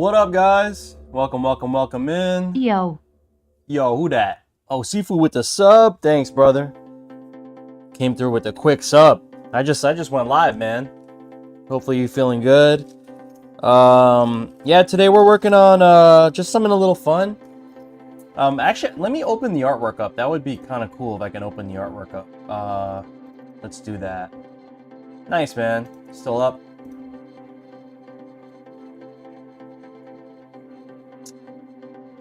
What up, guys? Welcome in. Yo, Who that? Oh, Seafood with the sub. Thanks, brother. Came through with a quick sub. I just went live, man. Hopefully you feeling good. Yeah, today we're working on just something a little fun. Actually, let me open the artwork up. That would be kind of cool if I can open the artwork up. Let's do that. Nice, man. Still up.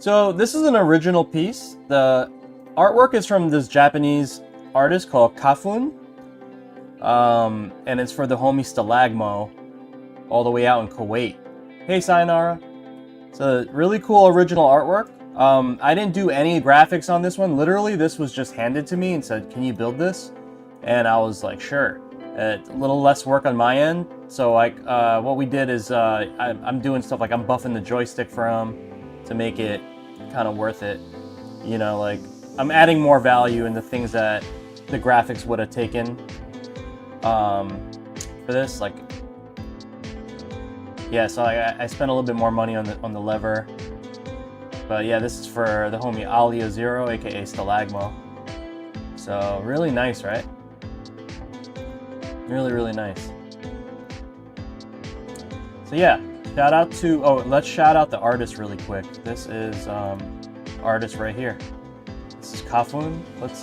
So this is an original piece. The artwork is from this Japanese artist called Kafun. And it's for the homie Stalagmo, all the way out in Kuwait. Hey, Sayonara. It's a really cool original artwork. I didn't do any graphics on this one. Literally, this was just handed to me and said, can you build this? And I was like, sure. A little less work on my end. So like, what we did is I'm doing stuff like I'm buffing the joystick for him to make it kind of worth it. You know, like I'm adding more value in the things that the graphics would have taken for this. Like, yeah, so I spent a little bit more money on the lever. But yeah, this is for the homie Alia Zero, aka Stalagmo. So really nice, right? Really, really nice. So yeah, shout out to, let's shout out the artist really quick. This is artist right here. This is Kafun. Let's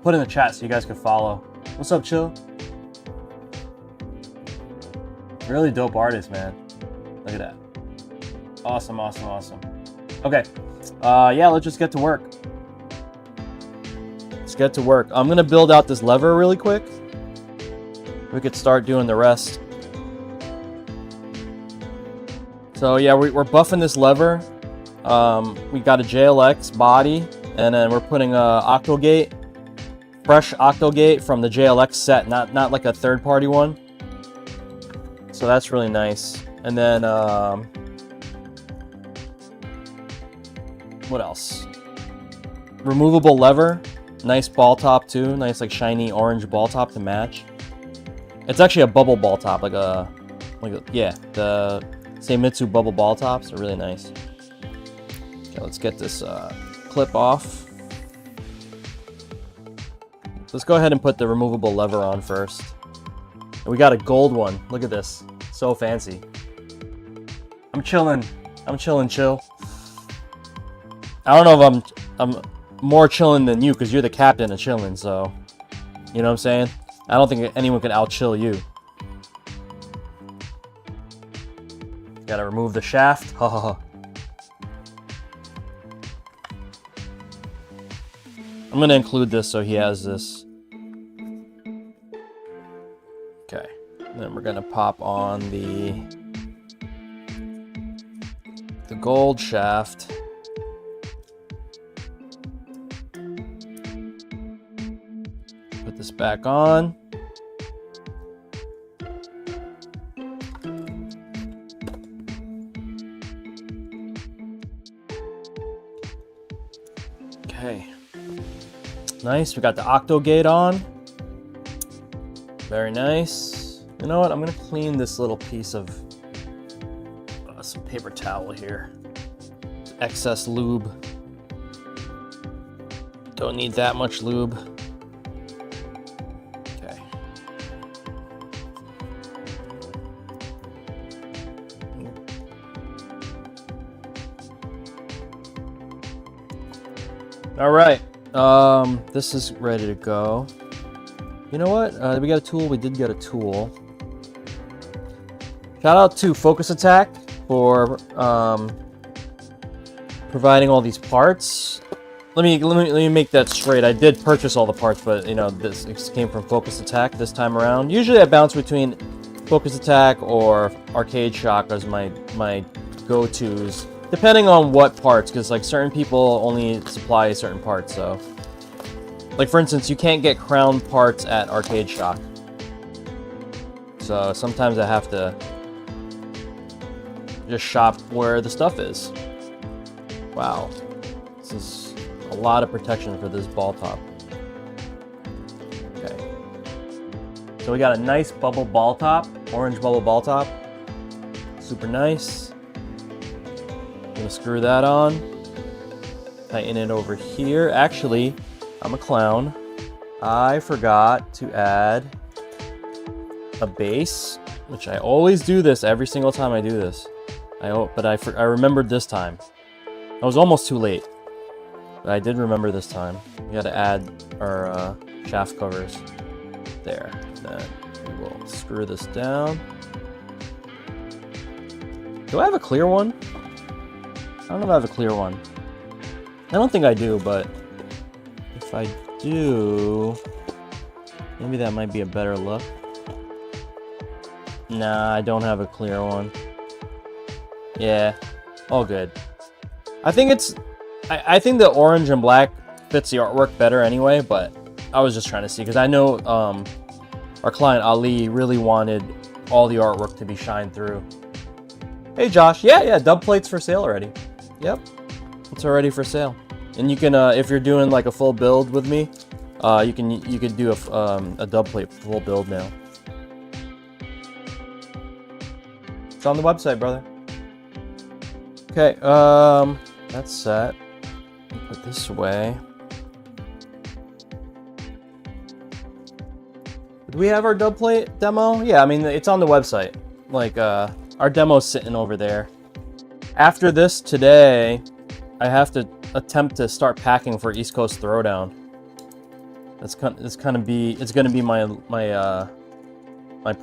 put in the chat so you guys can follow. What's up, Chill? Really dope artist, man. Look at that. Awesome. Okay, yeah, let's just get to work. Let's get to work. I'm gonna build out this lever really quick. We could start doing the rest. So yeah, we're buffing this lever. We got a JLX body, and then we're putting a octogate, fresh octogate from the JLX set, not like a third-party one. So that's really nice. And then what else? Removable lever, nice ball top too, nice like shiny orange ball top to match. It's actually a bubble ball top, yeah, the Seimitsu bubble ball tops are really nice. Okay, let's get this clip off. Let's go ahead and put the removable lever on first. And we got a gold one. Look at this, so fancy. I'm chilling, chill. I don't know if I'm more chilling than you because you're the captain of chilling, so you know what I'm saying? I don't think anyone can out-chill you. Gotta remove the shaft. Ha ha ha. I'm gonna include this so he has this. Okay. And then we're gonna pop on the gold shaft. Put this back on. Okay. Nice. We got the octogate on. Very nice. You know what? I'm gonna clean this little piece of some paper towel here. Excess lube. Don't need that much lube. Okay. All right. This is ready to go. You know what? We got a tool. We did get a tool. Shout out to Focus Attack for providing all these parts. Let me make that straight. I did purchase all the parts, but you know this came from Focus Attack this time around. Usually I bounce between Focus Attack or Arcade Shock as my go-tos, depending on what parts, because like certain people only supply certain parts. So, like for instance, you can't get crown parts at Arcade Shock. So sometimes I have to just shop where the stuff is. Wow, this is a lot of protection for this ball top. Okay, so we got a nice bubble ball top, orange bubble ball top. Super nice. Gonna screw that on. Tighten it over here. Actually, I'm a clown. I forgot to add a base, which I always do this every single time I do this. But I remembered this time. I was almost too late, but I did remember this time. We got to add our shaft covers there. Then we will screw this down. Do I have a clear one? I don't know if I have a clear one. I don't think I do, but if I do, maybe that might be a better look. Nah, I don't have a clear one. Yeah, all good. I think the orange and black fits the artwork better anyway, but I was just trying to see, because I know our client Ali really wanted all the artwork to be shined through. Hey Josh, yeah, dub plates for sale already. Yep, it's already for sale. And you can, if you're doing like a full build with me, you could do a dub plate full build now. It's on the website, brother. Okay, that's set. Put this away. Do we have our dub plate demo? Yeah, I mean, it's on the website. Like, our demo's sitting over there. After this today, I have to attempt to start packing for East Coast Throwdown. It's gonna be my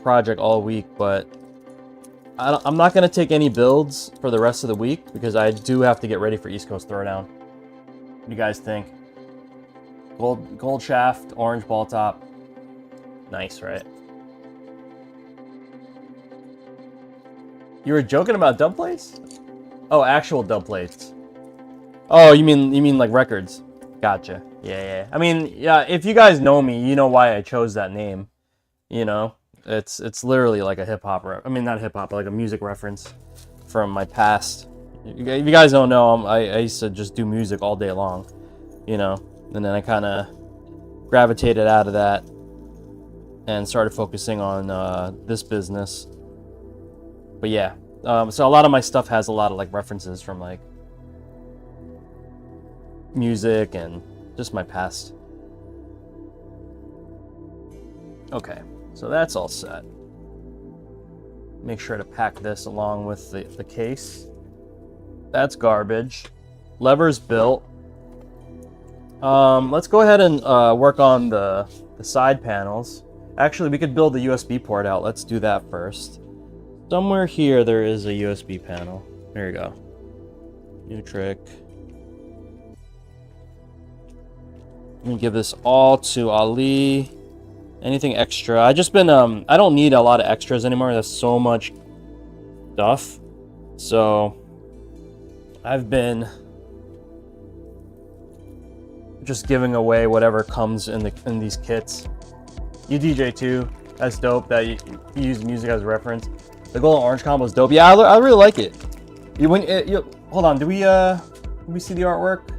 project all week, but I'm not gonna take any builds for the rest of the week because I do have to get ready for East Coast Throwdown. What do you guys think? Gold shaft, orange ball top. Nice, right? You were joking about dub plates? Oh, actual dub plates. Oh, you mean like records? Gotcha. Yeah. I mean, yeah. If you guys know me, you know why I chose that name. You know, it's literally like a hip hop. I mean, not hip hop, but like a music reference from my past. If you guys don't know, I used to just do music all day long. You know, and then I kind of gravitated out of that and started focusing on this business. But yeah, so a lot of my stuff has a lot of like references from like music and just my past. Okay, so that's all set. Make sure to pack this along with the case. That's garbage. Levers built. Let's go ahead and work on the side panels. Actually, we could build the USB port out. Let's do that first. Somewhere here there is a USB panel. There you go. New trick. Let me give this all to Ali. Anything extra? I don't need a lot of extras anymore. There's so much stuff. So I've been just giving away whatever comes in these kits. You DJ too. That's dope that you use music as a reference. The gold and orange combo is dope. Yeah, I really like it. Hold on. Do we see the artwork?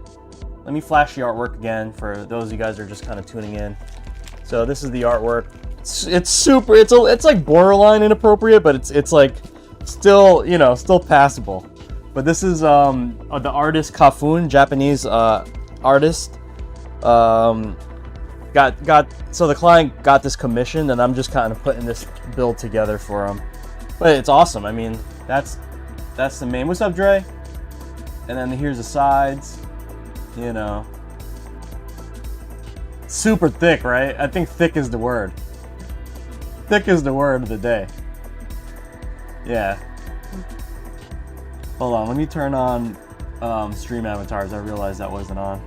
Let me flash the artwork again for those of you guys that are just kind of tuning in. So this is the artwork. It's like borderline inappropriate, but it's like still, you know, still passable. But this is the artist Kafun, Japanese artist. So the client got this commission, and I'm just kind of putting this build together for him. But it's awesome. I mean, that's the main. What's up, Dre? And then here's the sides. You know, super thick, right? I think thick is the word. Thick is the word of the day. Yeah. Hold on, let me turn on stream avatars. I realized that wasn't on.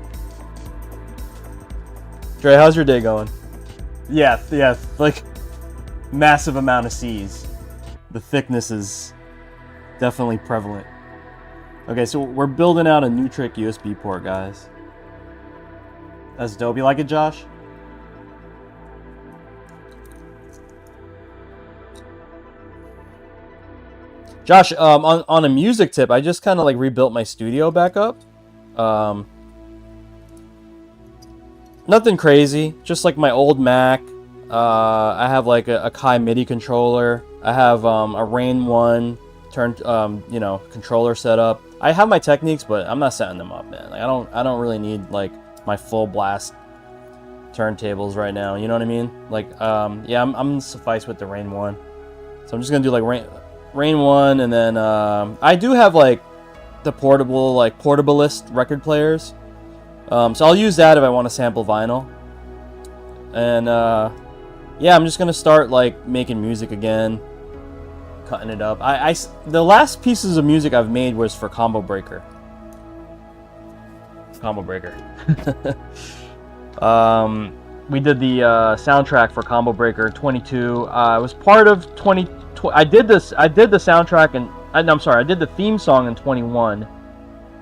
Dre, how's your day going? Yeah, like massive amount of C's. The thickness is definitely prevalent. Okay, so we're building out a new trick USB port, guys. That's dope. You like it, Josh? Josh, on a music tip, I just kind of like rebuilt my studio back up. Nothing crazy, just like my old Mac. I have like a Kai MIDI controller. I have a Rain 1 you know, controller setup. I have my techniques, but I'm not setting them up, man. Like, I don't really need like my full blast turntables right now. You know what I mean? Like, yeah, I'm suffice with the Rain 1. So I'm just gonna do like Rain 1, and then I do have like the portable, like portablist record players. So I'll use that if I want to sample vinyl. And yeah, I'm just gonna start like making music again, cutting it up. The last pieces of music I've made was for Combo Breaker. We did the soundtrack for Combo Breaker 22. I was part of I did the soundtrack, and I'm sorry, I did the theme song in 21.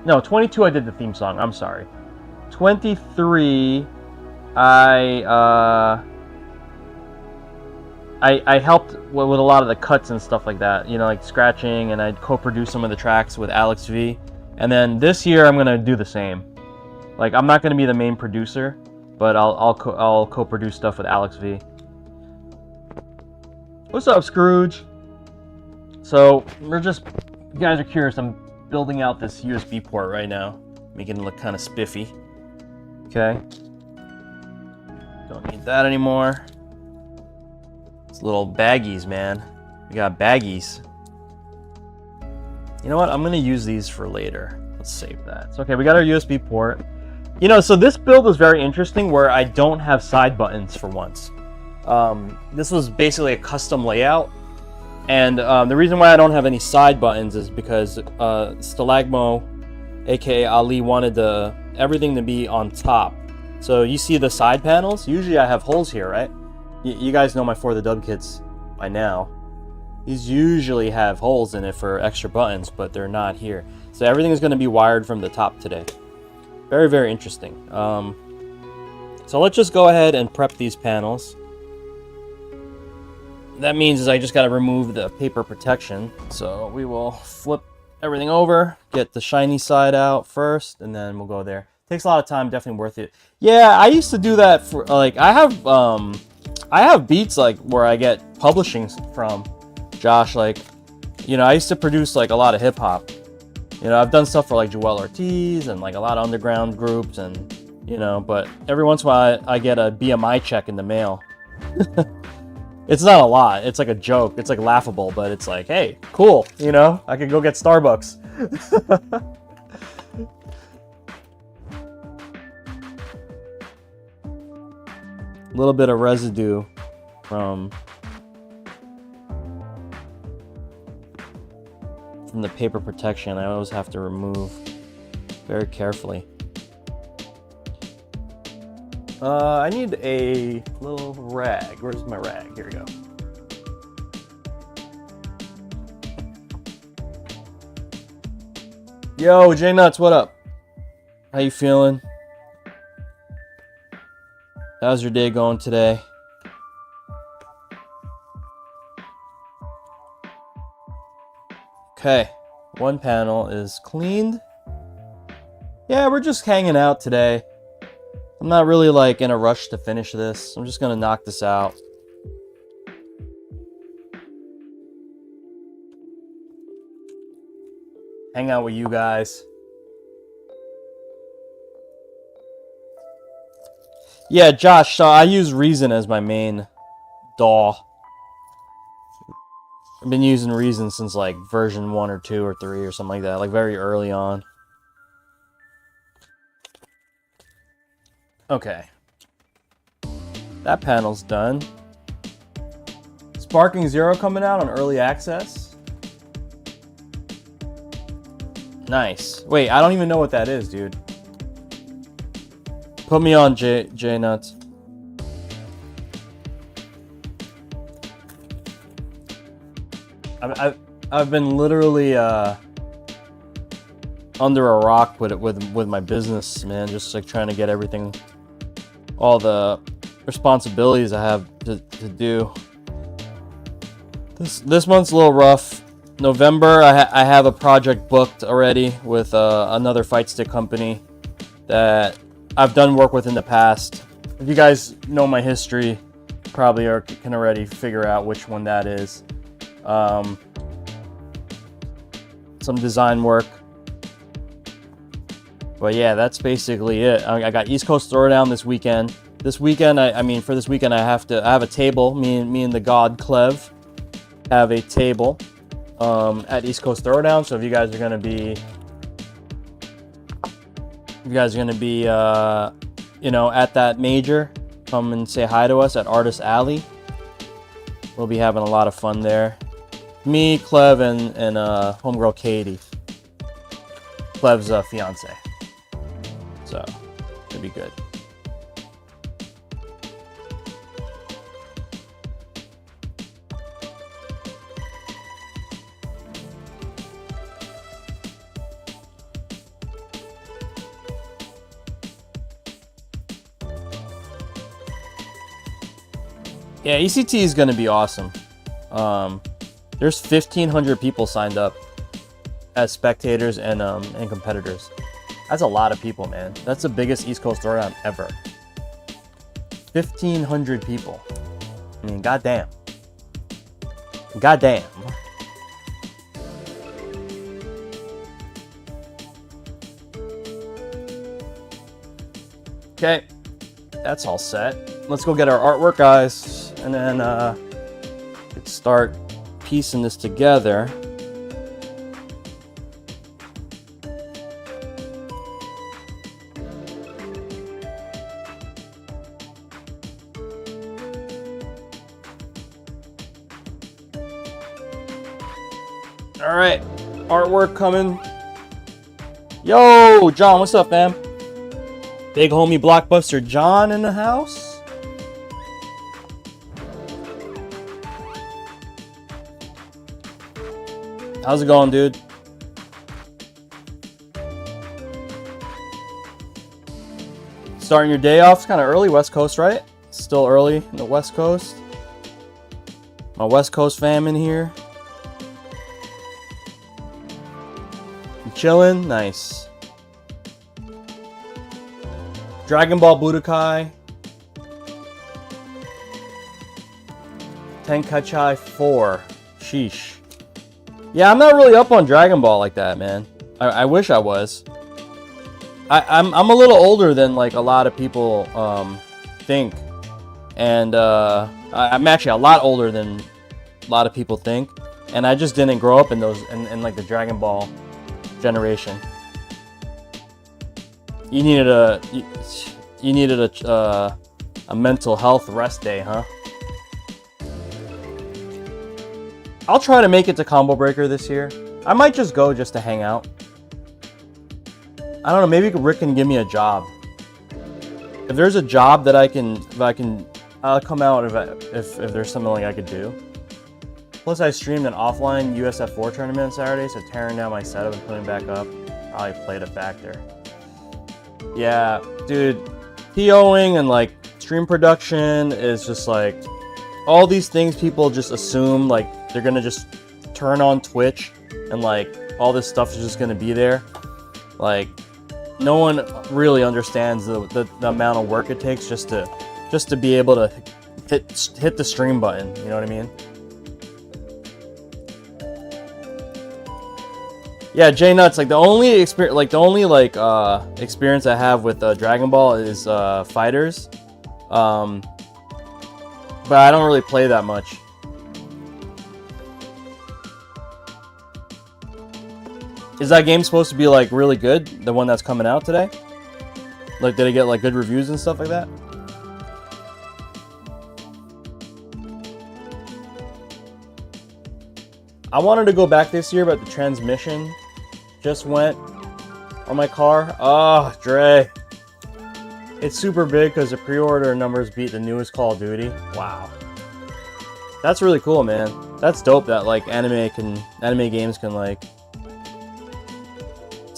No, 22 I did the theme song. I'm sorry. 23 I helped with a lot of the cuts and stuff like that, you know, like scratching, and I co-produced some of the tracks with Alex V. And then this year I'm gonna do the same. Like, I'm not gonna be the main producer, but I'll co-produce stuff with Alex V. What's up, Scrooge? So you guys are curious, I'm building out this USB port right now, making it look kind of spiffy. Okay. Don't need that anymore. It's little baggies, man. We got baggies. You know what? I'm gonna use these for later. Let's save that. So, okay, we got our USB port. You know, so this build is very interesting where I don't have side buttons for once. This was basically a custom layout. And the reason why I don't have any side buttons is because Stalagmo, aka Ali, wanted everything to be on top. So you see the side panels? Usually I have holes here, right? You guys know my For the Dub kits by now. These usually have holes in it for extra buttons, but they're not here. So everything is going to be wired from the top today. Very, very interesting. So let's just go ahead and prep these panels. That means is I just got to remove the paper protection. So we will flip everything over, get the shiny side out first, and then we'll go there. Takes a lot of time, definitely worth it. Yeah, I used to do that for like I have beats like where I get publishing from Josh. Like, you know, I used to produce like a lot of hip hop. You know, I've done stuff for like Joel Ortiz and like a lot of underground groups, and you know, but every once in a while I get a BMI check in the mail. It's not a lot. It's like a joke. It's like laughable, but it's like, hey, cool. You know, I could go get Starbucks. A little bit of residue from the paper protection. I always have to remove very carefully. I need a little rag. Where's my rag? Here we go. Yo, J Nuts, what up? How you feeling? How's your day going today? Okay, one panel is cleaned. Yeah, we're just hanging out today. I'm not really like in a rush to finish this. I'm just gonna knock this out. Hang out with you guys. Yeah, Josh, so I use Reason as my main DAW. I've been using Reason since like version 1 or 2 or 3 or something like that, like very early on. Okay. That panel's done. Sparking Zero coming out on early access. Nice. Wait, I don't even know what that is, dude. Put me on, J Nuts. I've been literally under a rock with my business, man. Just like trying to get everything, all the responsibilities I have to do. This month's a little rough. November, I have a project booked already with another Fightstick company that I've done work with in the past. If you guys know my history, probably can already figure out which one that is. some design work. But yeah, that's basically it. I got East Coast Throwdown this weekend. This weekend, I mean, for this weekend, I have a table. Me and the God Clev have a table at East Coast Throwdown. So if you guys are gonna be, you know, at that major, come and say hi to us at Artist Alley. We'll be having a lot of fun there. Me, Clev, and homegirl Katie, Clev's fiance. So it'll be good. Yeah, ECT is going to be awesome. There's 1,500 people signed up as spectators and competitors. That's a lot of people, man. That's the biggest East Coast Throwdown ever. 1,500 people. I mean, goddamn. Goddamn. Okay, that's all set. Let's go get our artwork, guys, and then let's start piecing this together. All right, artwork coming. Yo, John, what's up, fam? Big homie Blockbuster John in the house. How's it going, dude? Starting your day off, it's kind of early, West Coast, right? Still early in the West Coast. My West Coast fam in here. You chilling? Nice. Dragon Ball Budokai. Tenkaichi 4. Sheesh. Yeah, I'm not really up on Dragon Ball like that, man. I wish I was. I'm a little older than like a lot of people think, and I'm actually a lot older than a lot of people think, and I just didn't grow up in those in like the Dragon Ball generation. You needed a mental health rest day, huh? I'll try to make it to Combo Breaker this year. I might just go just to hang out. I don't know, maybe Rick can give me a job. If there's a job that I'll come out if there's something like I could do. Plus I streamed an offline USF4 tournament on Saturday, so tearing down my setup and putting it back up probably played a factor. Yeah, dude, POing and like stream production is just like all these things people just assume like they're gonna just turn on Twitch and like all this stuff is just gonna be there. Like no one really understands the amount of work it takes just to be able to hit the stream button. You know what I mean? Yeah, J Nuts. Like the only experience I have with Dragon Ball is Fighters, but I don't really play that much. Is that game supposed to be like really good? The one that's coming out today? Like, did it get like good reviews and stuff like that? I wanted to go back this year, but the transmission just went on my car. Oh, Dre. It's super big because the pre-order numbers beat the newest Call of Duty. Wow. That's really cool, man. That's dope that like anime games can like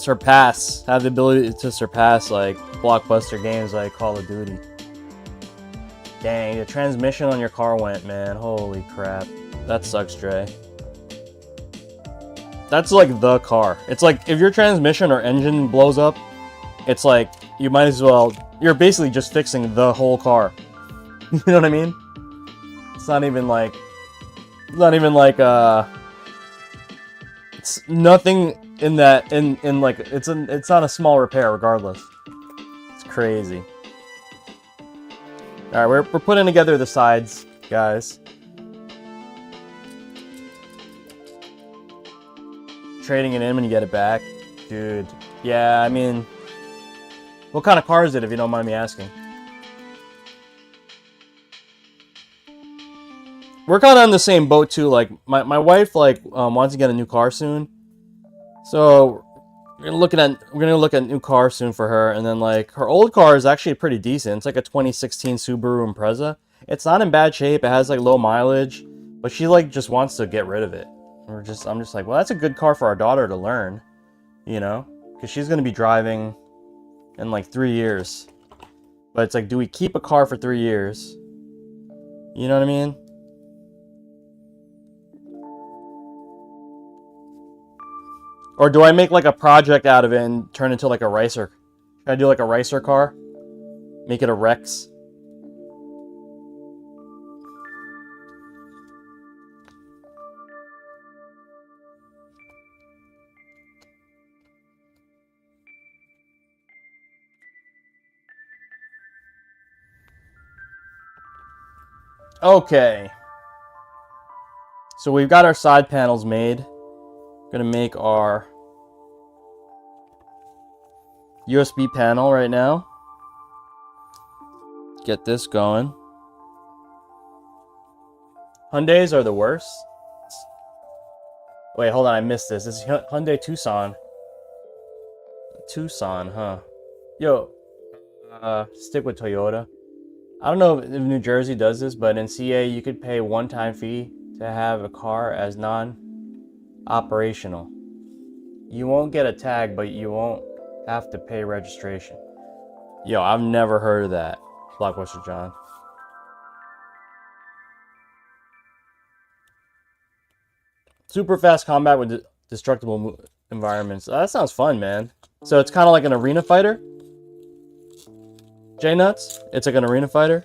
have the ability to surpass like blockbuster games like Call of Duty. Dang, the transmission on your car went, man. Holy crap. That sucks, Dre. That's like the car. It's like if your transmission or engine blows up, it's like you might as well, you're basically just fixing the whole car. You know what I mean? It's not even like it's nothing in that in like it's not a small repair regardless. It's crazy. All right, we're putting together the sides, guys. Trading it in when you get it back, dude. Yeah, I mean, what kind of car is it, if you don't mind me asking? We're kind of on the same boat too. Like my wife wants to get a new car soon, so we're gonna look at a new car soon for her. And then like her old car is actually pretty decent. It's like a 2016 Subaru Impreza. It's not in bad shape. It has like low mileage, but she like just wants to get rid of it. I'm just like, well, that's a good car for our daughter to learn, you know, because she's gonna be driving in like 3 years. But it's like, do we keep a car for 3 years? You know what I mean? Or do I make like a project out of it and turn it into like a racer? Should I do like a racer car? Make it a Rex? Okay. So we've got our side panels made. Gonna make our USB panel right now. Get this going. Hyundais are the worst. Wait, hold on, I missed this. This is Hyundai Tucson. Tucson, huh? Yo, stick with Toyota. I don't know if New Jersey does this, but in CA you could pay one-time fee to have a car as non-operational. You won't get a tag, but you won't have to pay registration. Yo, I've never heard of that, Blockbuster John. Super fast combat with destructible environments. That sounds fun, man. So it's kind of like an arena fighter? J-Nuts? It's like an arena fighter?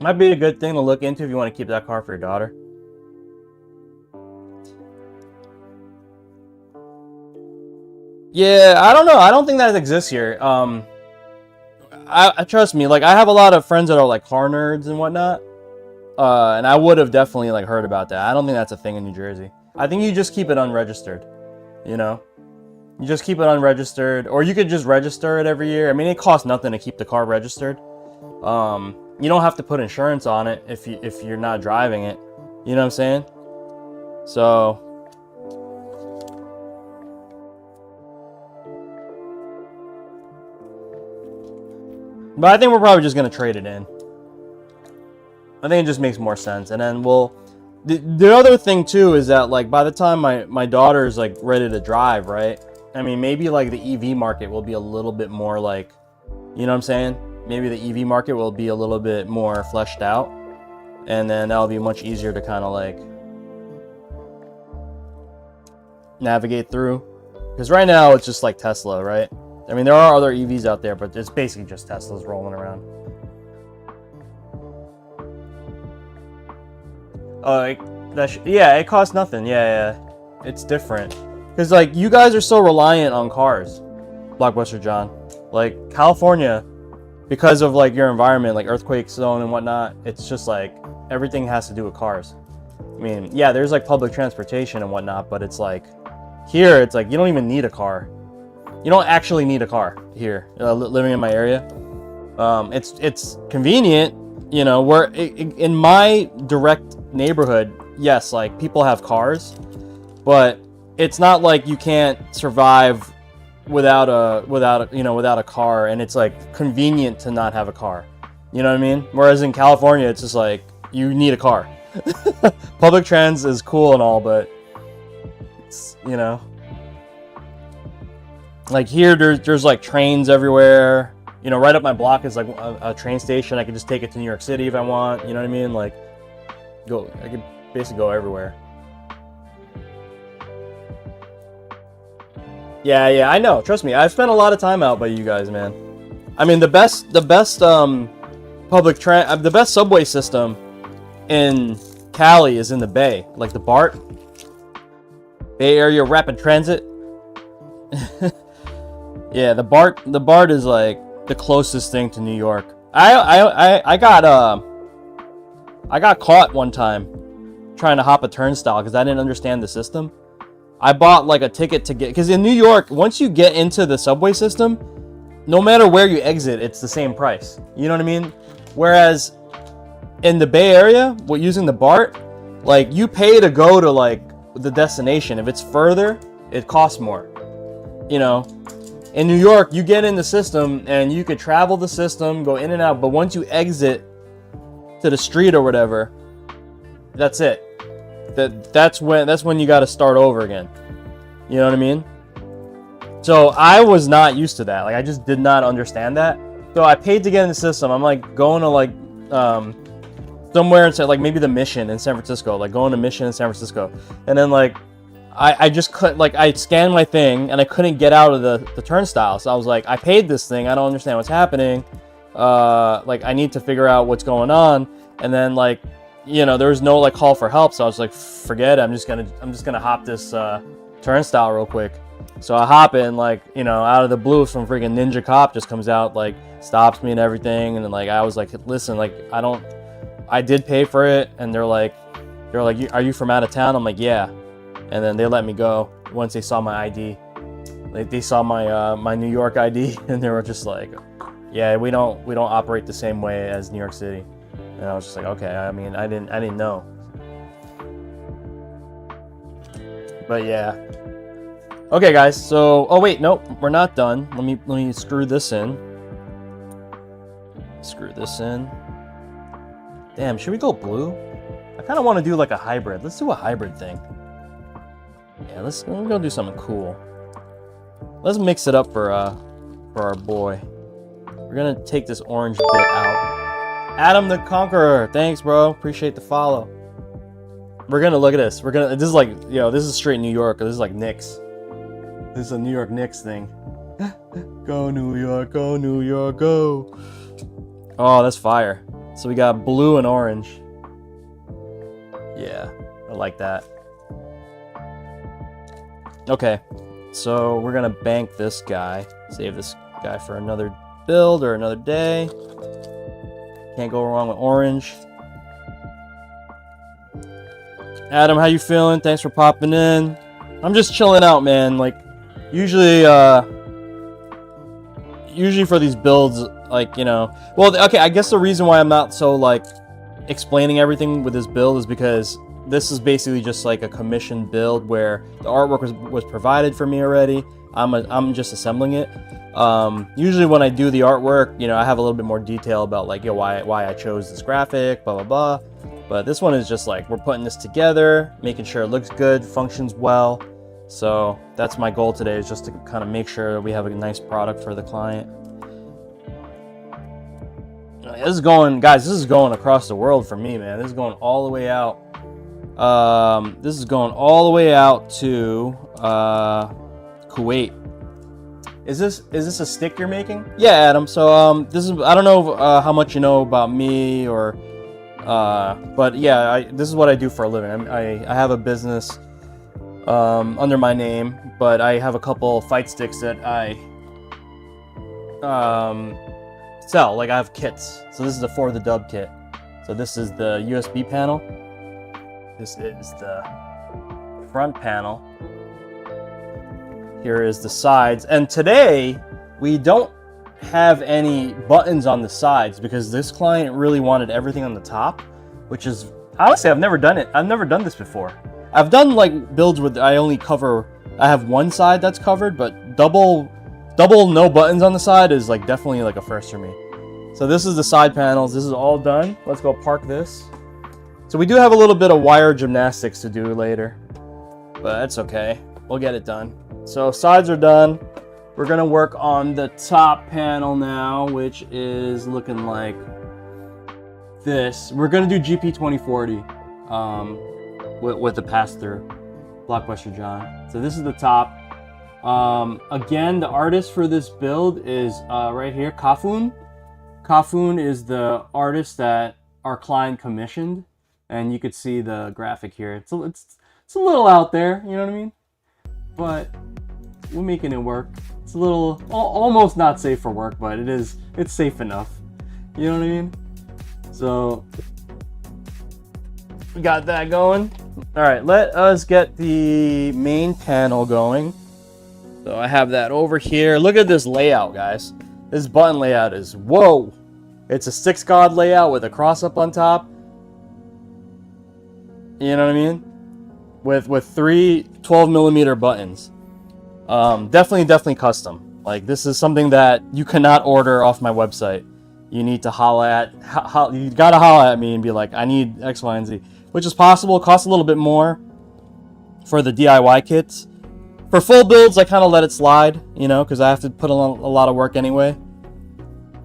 Might be a good thing to look into if you want to keep that car for your daughter. Yeah, I don't know. I don't think that exists here. I trust me. Like, I have a lot of friends that are like car nerds and whatnot, and I would have definitely like heard about that. I don't think that's a thing in New Jersey. I think you just keep it unregistered. You know, you just keep it unregistered, or you could just register it every year. I mean, it costs nothing to keep the car registered. You don't have to put insurance on it if you're not driving it. You know what I'm saying? So. But I think we're probably just going to trade it in. I think it just makes more sense. And then we'll... The other thing, too, is that, like, by the time my daughter's, like, ready to drive, right? I mean, maybe, like, the EV market will be a little bit more, like... You know what I'm saying? Maybe the EV market will be a little bit more fleshed out. And then that'll be much easier to kind of, like... navigate through. Because right now, it's just, like, Tesla, right? I mean, there are other EVs out there, but it's basically just Teslas rolling around. Oh, yeah, it costs nothing. Yeah, it's different. Because, like, you guys are so reliant on cars, Blockbuster John. Like, California, because of, like, your environment, like earthquake zone and whatnot, it's just, like, everything has to do with cars. I mean, yeah, there's, like, public transportation and whatnot, but it's, like, here, it's, like, you don't even need a car. You don't actually need a car here, living in my area. It's convenient, you know, where in my direct neighborhood, yes, like people have cars, but it's not like you can't survive without a car, and it's like convenient to not have a car. You know what I mean? Whereas in California, it's just like you need a car. Public trans is cool and all, but it's, you know. Like here, there's like trains everywhere. You know, right up my block is like a train station. I can just take it to New York City if I want. You know what I mean? Like, I can basically go everywhere. Yeah, I know. Trust me, I've spent a lot of time out by you guys, man. I mean, the best the best subway system in Cali is in the Bay, like the BART, Bay Area Rapid Transit. Yeah, the BART is like the closest thing to New York. I got caught one time trying to hop a turnstile because I didn't understand the system. I bought like a ticket to get, because in New York, once you get into the subway system, no matter where you exit, it's the same price. You know what I mean? Whereas in the Bay Area, using the BART, like you pay to go to like the destination. If it's further, it costs more. You know, in New York, you get in the system and you could travel the system, go in and out. But once you exit to the street or whatever, that's it. That's when you got to start over again. You know what I mean? So I was not used to that. Like I just did not understand that. So I paid to get in the system. I'm like going to like somewhere in like maybe the Mission in San Francisco, like going to Mission in San Francisco, and then like I just couldn't, like I scanned my thing and I couldn't get out of the turnstile. So I was like, I paid this thing. I don't understand what's happening. Like I need to figure out what's going on. And then like, you know, there was no like call for help. So I was like, forget it. I'm just gonna hop this turnstile real quick. So I hop in, like, you know, out of the blue, some freaking ninja cop just comes out, like stops me and everything. And then like I was like, listen, like I did pay for it. And they're like, are you from out of town? I'm like, yeah. And then they let me go once they saw my ID. Like they saw my New York ID, and they were just like, yeah, we don't operate the same way as New York City. And I was just like, okay. I mean, I didn't know. But yeah. Okay, guys. So, oh wait, nope, we're not done. Let me screw this in. Screw this in. Damn, should we go blue? I kind of want to do like a hybrid. Let's do a hybrid thing. Yeah, let's go do something cool. Let's mix it up for our boy. We're gonna take this orange bit out. Adam the Conqueror, thanks, bro. Appreciate the follow. We're gonna look at this. This is like, you know, this is straight New York. This is like Knicks. This is a New York Knicks thing. Go New York, go New York, go. Oh, that's fire. So we got blue and orange. Yeah, I like that. Okay, so we're gonna bank this guy. Save this guy for another build or another day. Can't go wrong with orange. Adam, how you feeling? Thanks for popping in. I'm just chilling out, man. Like, usually for these builds, like, you know, well, okay, I guess the reason why I'm not so like explaining everything with this build is because this is basically just like a commissioned build where the artwork was provided for me already. I'm just assembling it. Usually when I do the artwork, you know, I have a little bit more detail about like, you know, why I chose this graphic, blah, blah, blah. But this one is just like, we're putting this together, making sure it looks good, functions well. So that's my goal today, is just to kind of make sure that we have a nice product for the client. This is going, guys, this is going across the world for me, man. This is going all the way out. This is going all the way out to Kuwait. Is this a stick you're making? Yeah, Adam. So this is, I don't know how much you know about me, or but yeah, this is what I do for a living. I have a business under my name, but I have a couple fight sticks that I sell. Like I have kits. So this is a For the Dub kit. So this is the USB panel. This is the front panel. Here is the sides. And today, we don't have any buttons on the sides because this client really wanted everything on the top, which is, honestly, I've never done it. I've never done this before. I've done like builds where I have one side that's covered, but double no buttons on the side is like definitely like a first for me. So this is the side panels. This is all done. Let's go park this. So we do have a little bit of wire gymnastics to do later, but that's okay. We'll get it done. So sides are done. We're gonna work on the top panel now, which is looking like this. We're gonna do GP 2040 with the pass-through, Blockbuster John. So this is the top. Again, the artist for this build is right here, Kafun. Kafun is the artist that our client commissioned, and you could see the graphic here. It's a little out there, you know what I mean? But we're making it work. It's a little almost not safe for work, but it's safe enough. You know what I mean? So we got that going. All right, let us get the main panel going. So I have that over here. Look at this layout, guys. This button layout is, whoa. It's a 6-god layout with a cross up on top. You know what I mean? With 3 12mm buttons. Definitely custom. Like, this is something that you cannot order off my website. You need to you gotta holla at me and be like, I need X, Y, and Z. Which is possible. It costs a little bit more for the DIY kits. For full builds, I kind of let it slide, you know, because I have to put a lot of work anyway.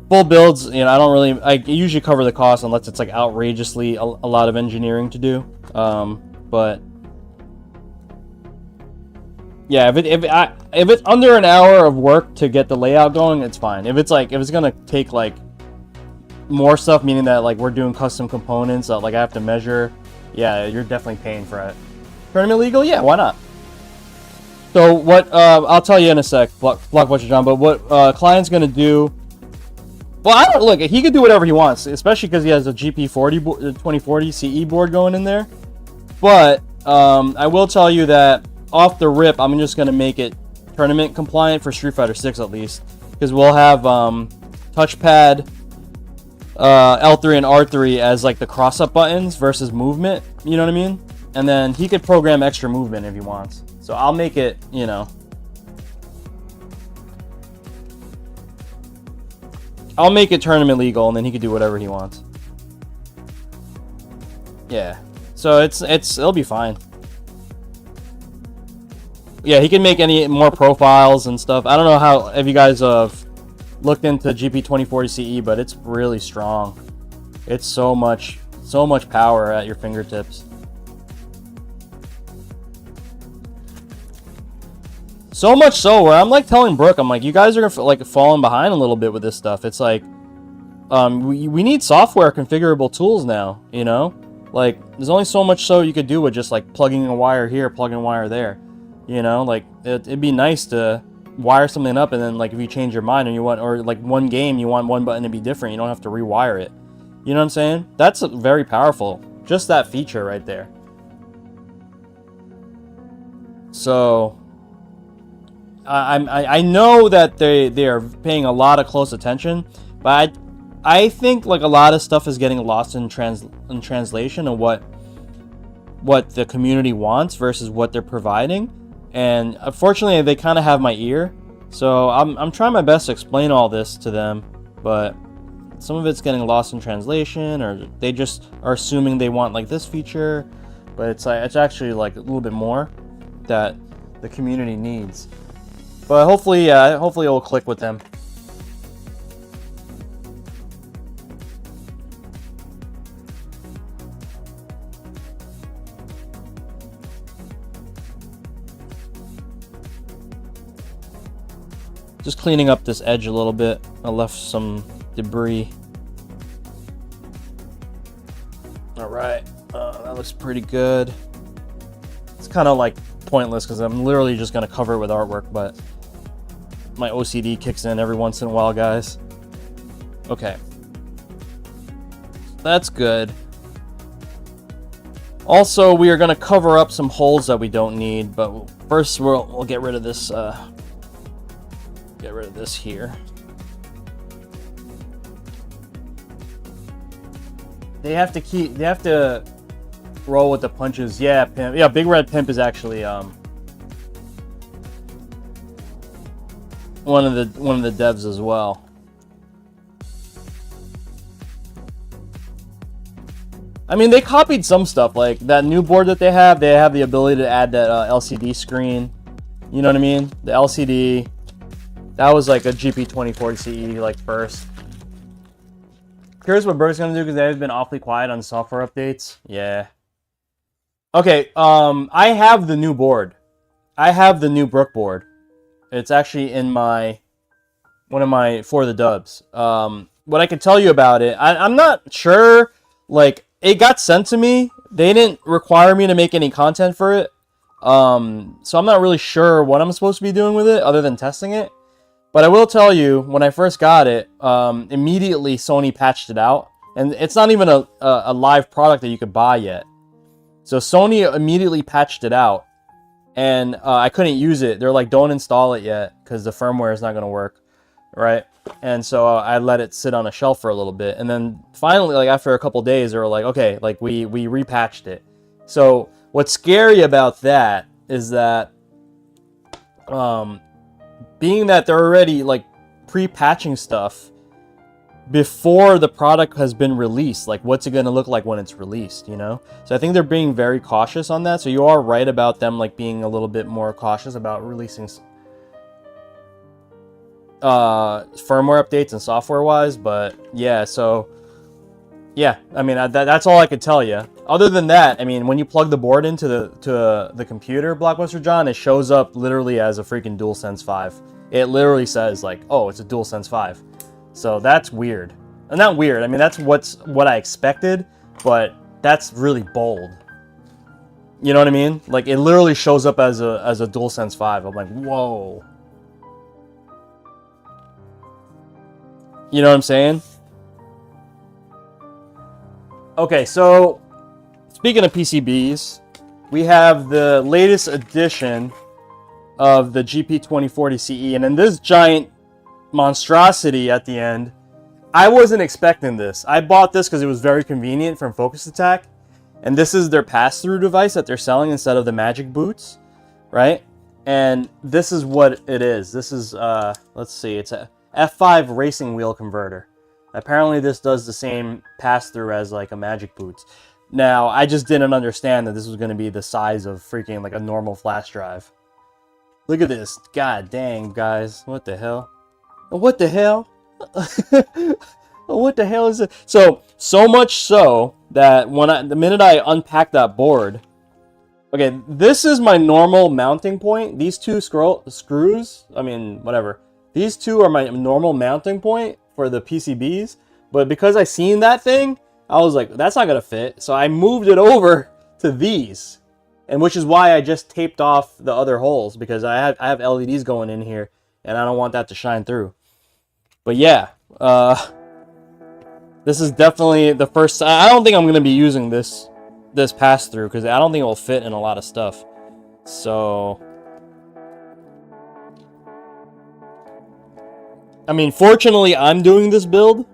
Full builds, you know, I usually cover the cost unless it's like outrageously a lot of engineering to do. But yeah, if it's under an hour of work to get the layout going, it's fine. If it's gonna take like more stuff, meaning that like we're doing custom components, like I have to measure, yeah, you're definitely paying for it. Tournament legal? Yeah, why not? So what, I'll tell you in a sec, Blockbuster John, but what client's gonna do, well, look, he could do whatever he wants, especially because he has a GP40 2040 CE board going in there. But I will tell you that off the rip, I'm just gonna make it tournament compliant for Street Fighter 6 at least, because we'll have touchpad, L3 and R3 as like the cross-up buttons versus movement, you know what I mean? And then he could program extra movement if he wants. So I'll make it, you know, I'll make it tournament legal, and then he could do whatever he wants. Yeah, so it'll be fine. Yeah, he can make any more profiles and stuff. I don't know if you guys have looked into GP 2040 CE, but it's really strong. It's so much power at your fingertips. So much so where I'm like telling Brooke, I'm like, you guys are like falling behind a little bit with this stuff. It's like, we need software configurable tools now, you know? Like, there's only so much so you could do with just like plugging a wire here, plugging a wire there. You know, like it'd be nice to wire something up, and then like if you change your mind and you want, or like one game you want one button to be different, you don't have to rewire it. You know what I'm saying? That's very powerful. Just that feature right there. So I know that they are paying a lot of close attention, but I think like a lot of stuff is getting lost in translation of what the community wants versus what they're providing. And unfortunately, they kind of have my ear, so I'm trying my best to explain all this to them, but some of it's getting lost in translation, or they just are assuming they want like this feature, but it's actually like a little bit more that the community needs. But hopefully it will click with them. Just cleaning up this edge a little bit. I left some debris. Alright, that looks pretty good. It's kind of like pointless because I'm literally just going to cover it with artwork, but my OCD kicks in every once in a while, guys. Okay. That's good. Also, we are going to cover up some holes that we don't need, but first we'll get rid of this, here. They have to roll with the punches. Yeah, Pimp. Yeah, Big Red Pimp is actually one of the devs as well. I mean, they copied some stuff, like that new board that they have. They have the ability to add that LCD screen. You know what I mean? The LCD. That was like a GP 2040 CE like first. Curious what Berg's gonna do because they've been awfully quiet on software updates. Yeah. Okay. I have the new board. I have the new Brook board. It's actually in my one of my For the Dubs. What I can tell you about it, I'm not sure. Like, it got sent to me. They didn't require me to make any content for it. So I'm not really sure what I'm supposed to be doing with it other than testing it. But I will tell you, when I first got it, immediately Sony patched it out. And it's not even a live product that you could buy yet. So Sony immediately patched it out. And I couldn't use it. They're like, don't install it yet because the firmware is not going to work. Right? And so I let it sit on a shelf for a little bit. And then finally, like after a couple days, they were like, okay, like we repatched it. So what's scary about that is that being that they're already like pre-patching stuff before the product has been released, like what's it going to look like when it's released, you know? So I think they're being very cautious on that. So you are right about them like being a little bit more cautious about releasing firmware updates and software wise. But yeah, so yeah, I mean that's all I could tell you. Other than that, I mean, when you plug the board into the computer, Blockbuster John, it shows up literally as a freaking DualSense 5. It literally says like, oh, it's a DualSense 5. So that's weird. And not weird. I mean, that's what I expected, but that's really bold. You know what I mean? Like, it literally shows up as a DualSense 5. I'm like, whoa. You know what I'm saying? Okay, so speaking of PCBs, we have the latest edition of the GP2040 CE, and in this giant monstrosity at the end, I wasn't expecting this. I bought this because it was very convenient from Focus Attack, and this is their pass-through device that they're selling instead of the Magic Boots, right? And this is what it is. This is, let's see, it's a F5 racing wheel converter. Apparently this does the same pass-through as like a Magic Boots. Now, I just didn't understand that this was going to be the size of freaking like a normal flash drive. Look at this. God dang, guys. What the hell? What the hell? What the hell is it? So much so that the minute I unpack that board, okay, this is my normal mounting point. These two screws, I mean, whatever. These two are my normal mounting point for the PCBs, but because I seen that thing, I was like, that's not gonna fit. So I moved it over to these, and which is why I just taped off the other holes, because I have LEDs going in here, and I don't want that to shine through. But yeah, this is definitely the first. I don't think I'm gonna be using this pass through because I don't think it will fit in a lot of stuff. So, I mean, fortunately, I'm doing this build,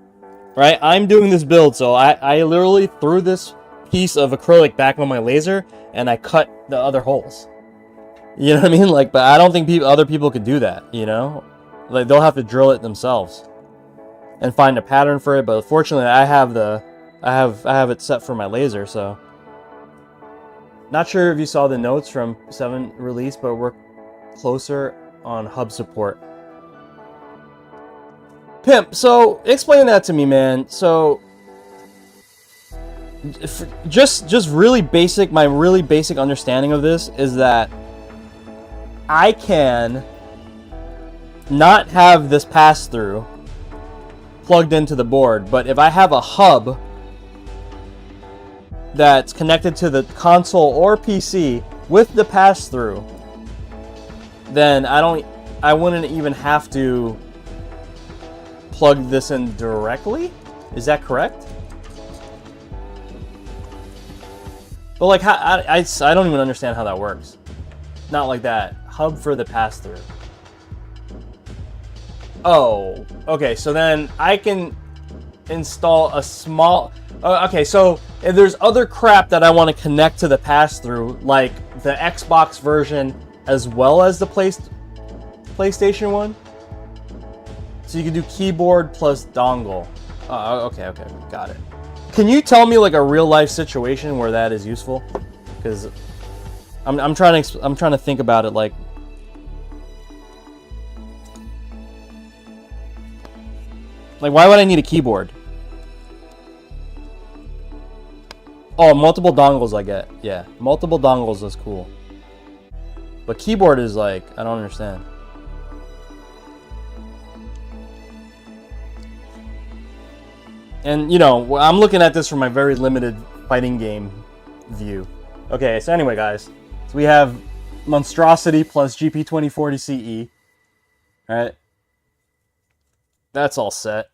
right? I'm doing this build, so I literally threw this piece of acrylic back on my laser and I cut the other holes. You know what I mean? Like, but I don't think other people could do that. You know, like they'll have to drill it themselves and find a pattern for it. But fortunately, I have it set for my laser, so. Not sure if you saw the notes from 7 release, but we're closer on hub support. Pimp, so explain that to me, man. So just really basic, my really basic understanding of this is that I can not have this pass through plugged into the board, but if I have a hub that's connected to the console or PC with the pass through, then I wouldn't even have to plug this in directly. Is that correct? But like, I don't even understand how that works. Not like that. Hub for the pass through. Oh, okay. So then I can install a small. Okay, so if there's other crap that I want to connect to the pass-through, like the Xbox version as well as the PlayStation one, so you can do keyboard plus dongle. Okay, got it. Can you tell me like a real-life situation where that is useful? Because I'm trying to think about it. Like why would I need a keyboard? Oh, multiple dongles I get. Yeah, multiple dongles is cool. But keyboard is like, I don't understand. And, you know, I'm looking at this from my very limited fighting game view. Okay, so anyway, guys. So we have Monstrosity plus GP 2040 CE. Alright. That's all set.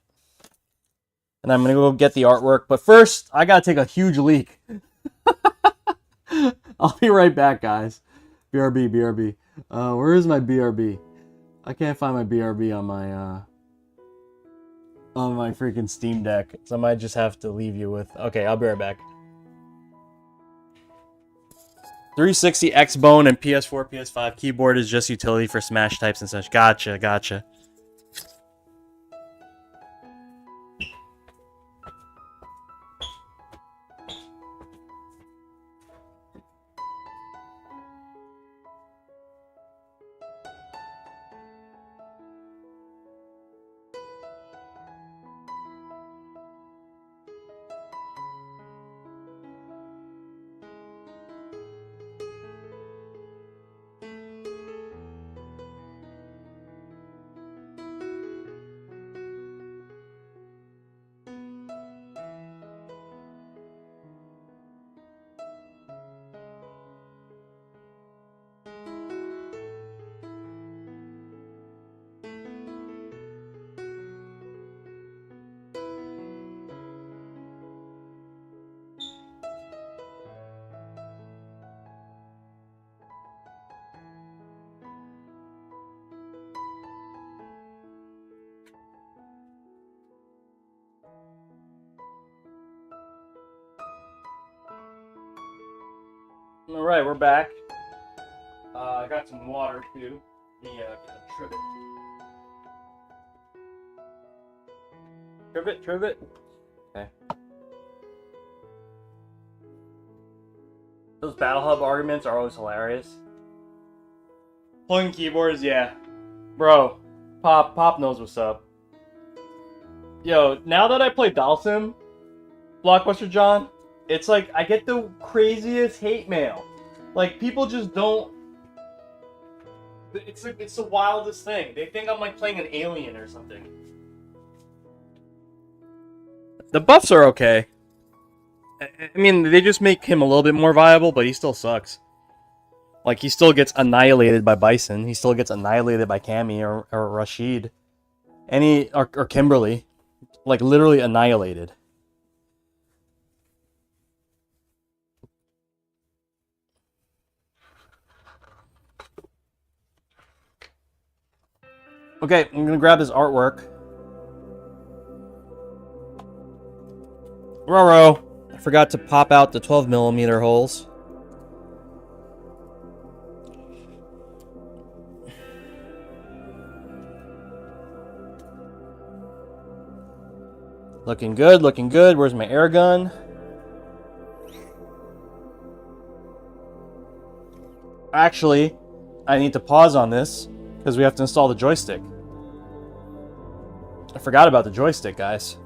And I'm going to go get the artwork. But first, I got to take a huge leak. I'll be right back, guys. BRB, BRB. Where is my BRB? I can't find my BRB on my freaking Steam Deck. So I might just have to leave you with... Okay, I'll be right back. 360 X-Bone and PS4, PS5 keyboard is just utility for Smash types and such. Gotcha, gotcha. Alright, we're back. I got some water too. Let me trivet. Trivet, trivet. Okay. Those Battle Hub arguments are always hilarious. Plugging keyboards, yeah. Bro, Pop knows what's up. Yo, now that I play Dalsim, Blockbuster John, it's like I get the craziest hate mail. Like, people just don't... It's the wildest thing. They think I'm like playing an alien or something. The buffs are okay. I mean, they just make him a little bit more viable, but he still sucks. Like, he still gets annihilated by Bison. He still gets annihilated by Cammy or Rashid. Or Kimberly. Like, literally annihilated. Okay, I'm gonna grab this artwork. Roro, I forgot to pop out the 12mm holes. Looking good, looking good. Where's my air gun? Actually, I need to pause on this because we have to install the joystick. I forgot about the joystick, guys.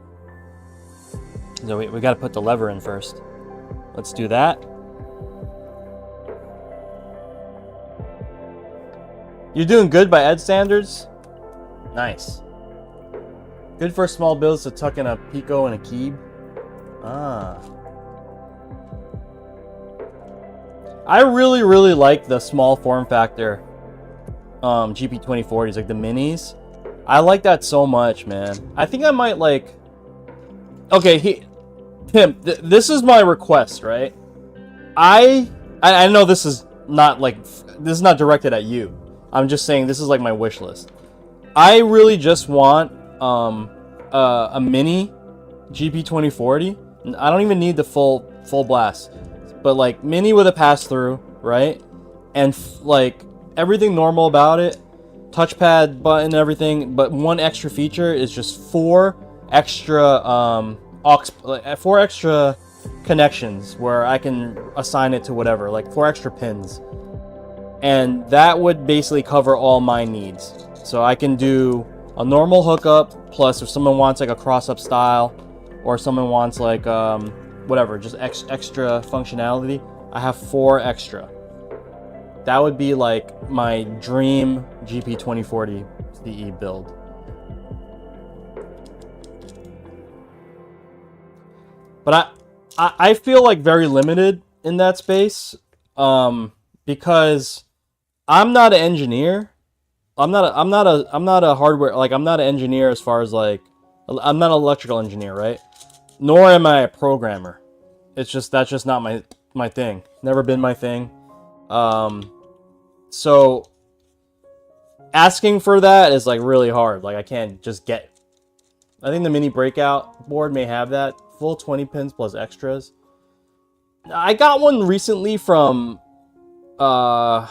So we got to put the lever in first. Let's do that. You're doing good by Ed standards? Nice. Good for small builds to tuck in a Pico and a Keeb. Ah. I really, really like the small form factor GP 2040s, like the minis. I like that so much, man. I think I might like... Okay, Pimp, this is my request, right? I know this is not like... This is not directed at you. I'm just saying this is like my wish list. I really just want a mini GP 2040. I don't even need the full blast, but like mini with a pass through, right? And like everything normal about it, touchpad button, everything. But one extra feature is just four extra connections where I can assign it to whatever, like 4 extra pins. And that would basically cover all my needs. So I can do a normal hookup, plus if someone wants like a cross-up style, or someone wants like, whatever, just extra functionality, I have 4 extra. That would be like my dream GP 2040 CE build. But I feel like very limited in that space, because I'm not an engineer. I'm not a hardware, like I'm not an engineer as far as like, I'm not an electrical engineer, right? Nor am I a programmer. It's just, that's just not my thing. Never been my thing. So asking for that is like really hard. Like I can't just get, I think the mini breakout board may have that full 20 pins plus extras. I got one recently from Basho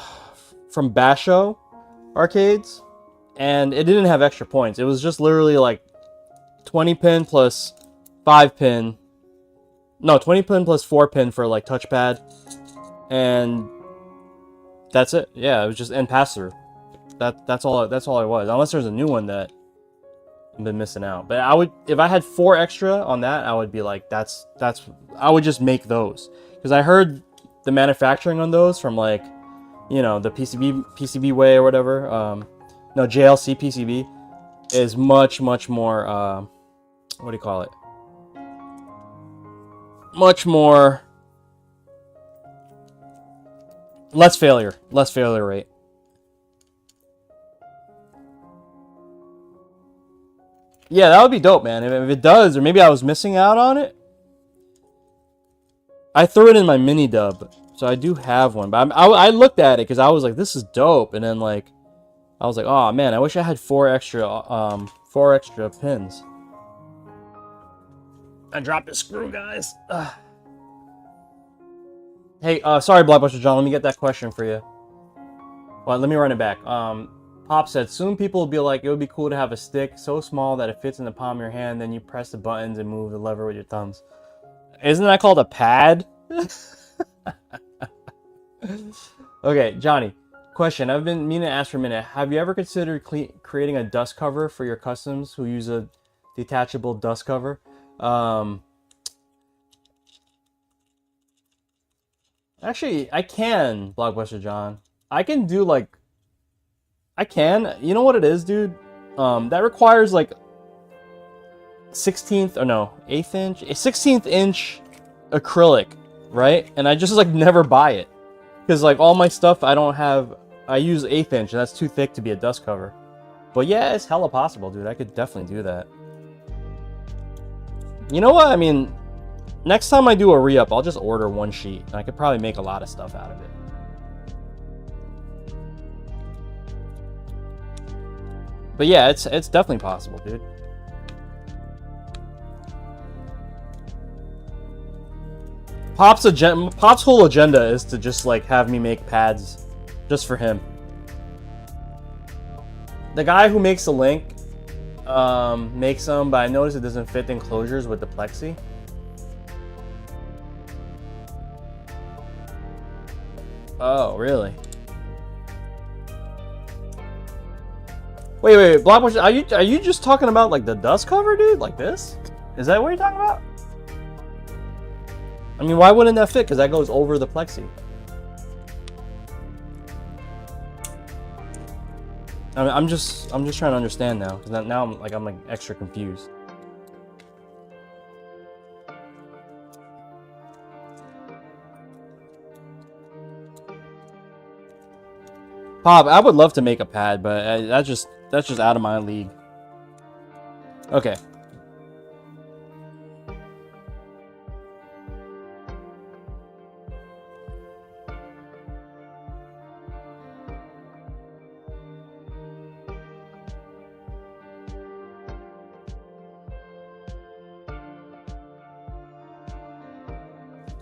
arcades, and it didn't have extra points. It was just literally like 20 pin plus 5 pin. No, 20 pin plus 4 pin for like touchpad. And that's it. Yeah, it was just end pass through. That's all it was. Unless there's a new one that I've been missing out. But I would, if I had 4 extra on that, I would be like, that's I would just make those. Because I heard the manufacturing on those from like, you know, the PCB way or whatever. No, JLC PCB is much more, what do you call it? Much more, less failure rate. Yeah, that would be dope, man. If it does, or maybe I was missing out on it. I threw it in my mini dub, so I do have one. But I looked at it because I was like, this is dope. And then like, I was like, oh man, I wish I had 4 extra pins. I dropped a screw, guys. Ugh. Hey, sorry, Blockbuster John. Let me get that question for you. Well, let me run it back. Pop said, soon people will be like, it would be cool to have a stick so small that it fits in the palm of your hand, then you press the buttons and move the lever with your thumbs. Isn't that called a pad? Okay, Johnny. Question. I've been meaning to ask for a minute. Have you ever considered creating a dust cover for your customs who use a detachable dust cover? Actually, I can, Blockbuster John. I can do like... I can. You know what it is, dude? That requires like 16th, or no, 1/8 inch? A 16th inch acrylic, right? And I just like never buy it. Because like all my stuff I don't have... I use 1/8 inch, and that's too thick to be a dust cover. But yeah, it's hella possible, dude. I could definitely do that. You know what? I mean, next time I do a re-up, I'll just order 1 sheet. And I could probably make a lot of stuff out of it. But yeah, it's definitely possible, dude. Pop's whole agenda is to just like have me make pads just for him. The guy who makes the link makes them, but I noticed it doesn't fit the enclosures with the plexi. Oh, really? Wait, Blockbuster, are you just talking about like the dust cover, dude? Like this? Is that what you're talking about? I mean, why wouldn't that fit? Because that goes over the plexi. I mean, I'm just trying to understand now, because now I'm like extra confused. Pop, I would love to make a pad, but that's just out of my league. Okay.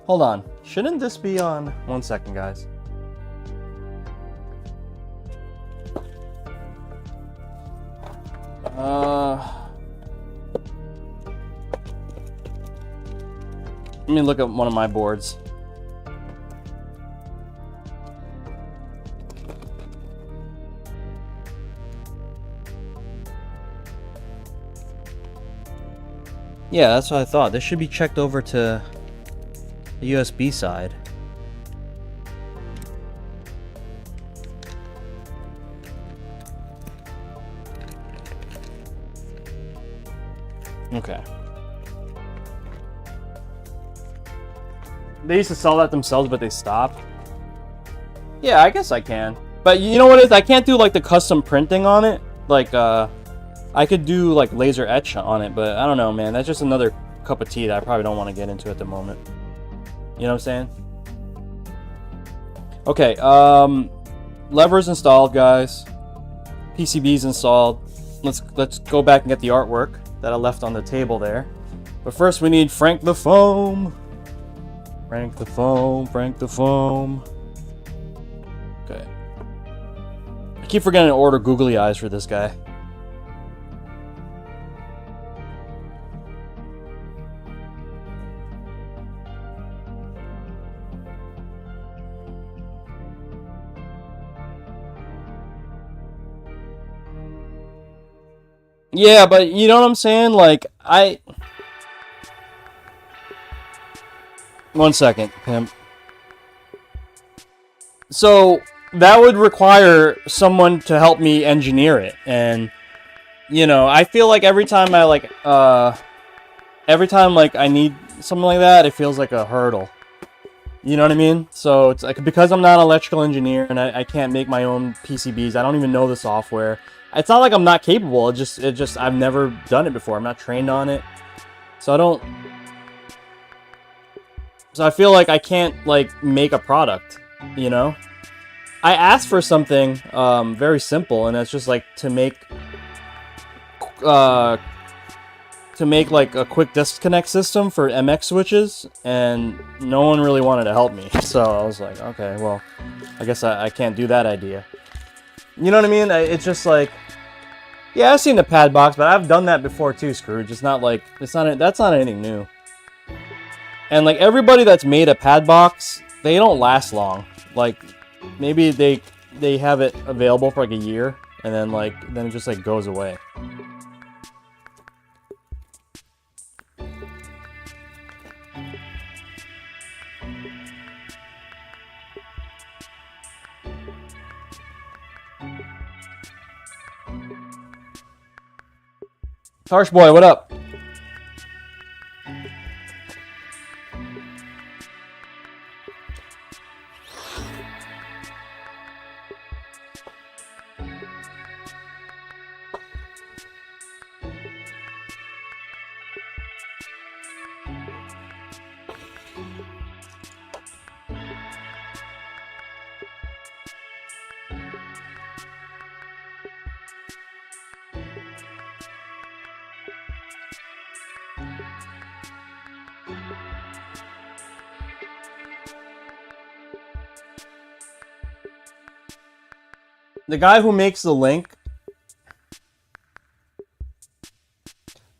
Hold on. Shouldn't this be on? 1 second, guys. Let me look at one of my boards. Yeah, that's what I thought. This should be checked over to the USB side. Okay. They used to sell that themselves, but they stopped. Yeah, I guess I can. But you know what it is? I can't do like the custom printing on it. Like, I could do like laser etch on it, but I don't know, man. That's just another cup of tea that I probably don't want to get into at the moment. You know what I'm saying? Okay, levers installed, guys. PCBs installed. Let's go back and get the artwork that I left on the table there. But first we need Frank the Foam. Frank the Foam, Frank the Foam. Okay. I keep forgetting to order googly eyes for this guy. Yeah, but you know what I'm saying? Like, One second, pimp. So, that would require someone to help me engineer it. And, you know, I feel like every time I, like, I need something like that, it feels like a hurdle. You know what I mean? So, it's like, because I'm not an electrical engineer and I can't make my own PCBs, I don't even know the software. It's not like I'm not capable, it just I've never done it before. I'm not trained on it. So I feel like I can't like make a product, you know? I asked for something very simple, and it's just like to make like a quick disconnect system for MX switches, and no one really wanted to help me. So I was like, okay, well, I guess I can't do that idea. You know what I mean? It's just like, yeah, I've seen the pad box, but I've done that before too, Scrooge. It's not like, that's not anything new. And like everybody that's made a pad box, they don't last long. Like maybe they have it available for like a year, and then it just like goes away. Harsh boy, what up? The guy who makes the link.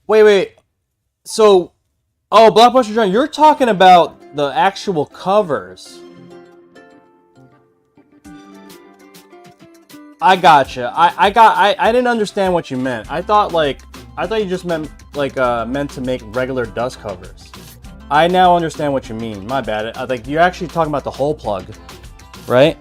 Wait. So, oh, Blockbuster John, you're talking about the actual covers. I gotcha. I didn't understand what you meant. I thought you just meant meant to make regular dust covers. I now understand what you mean. My bad. Like you're actually talking about the hole plug, right?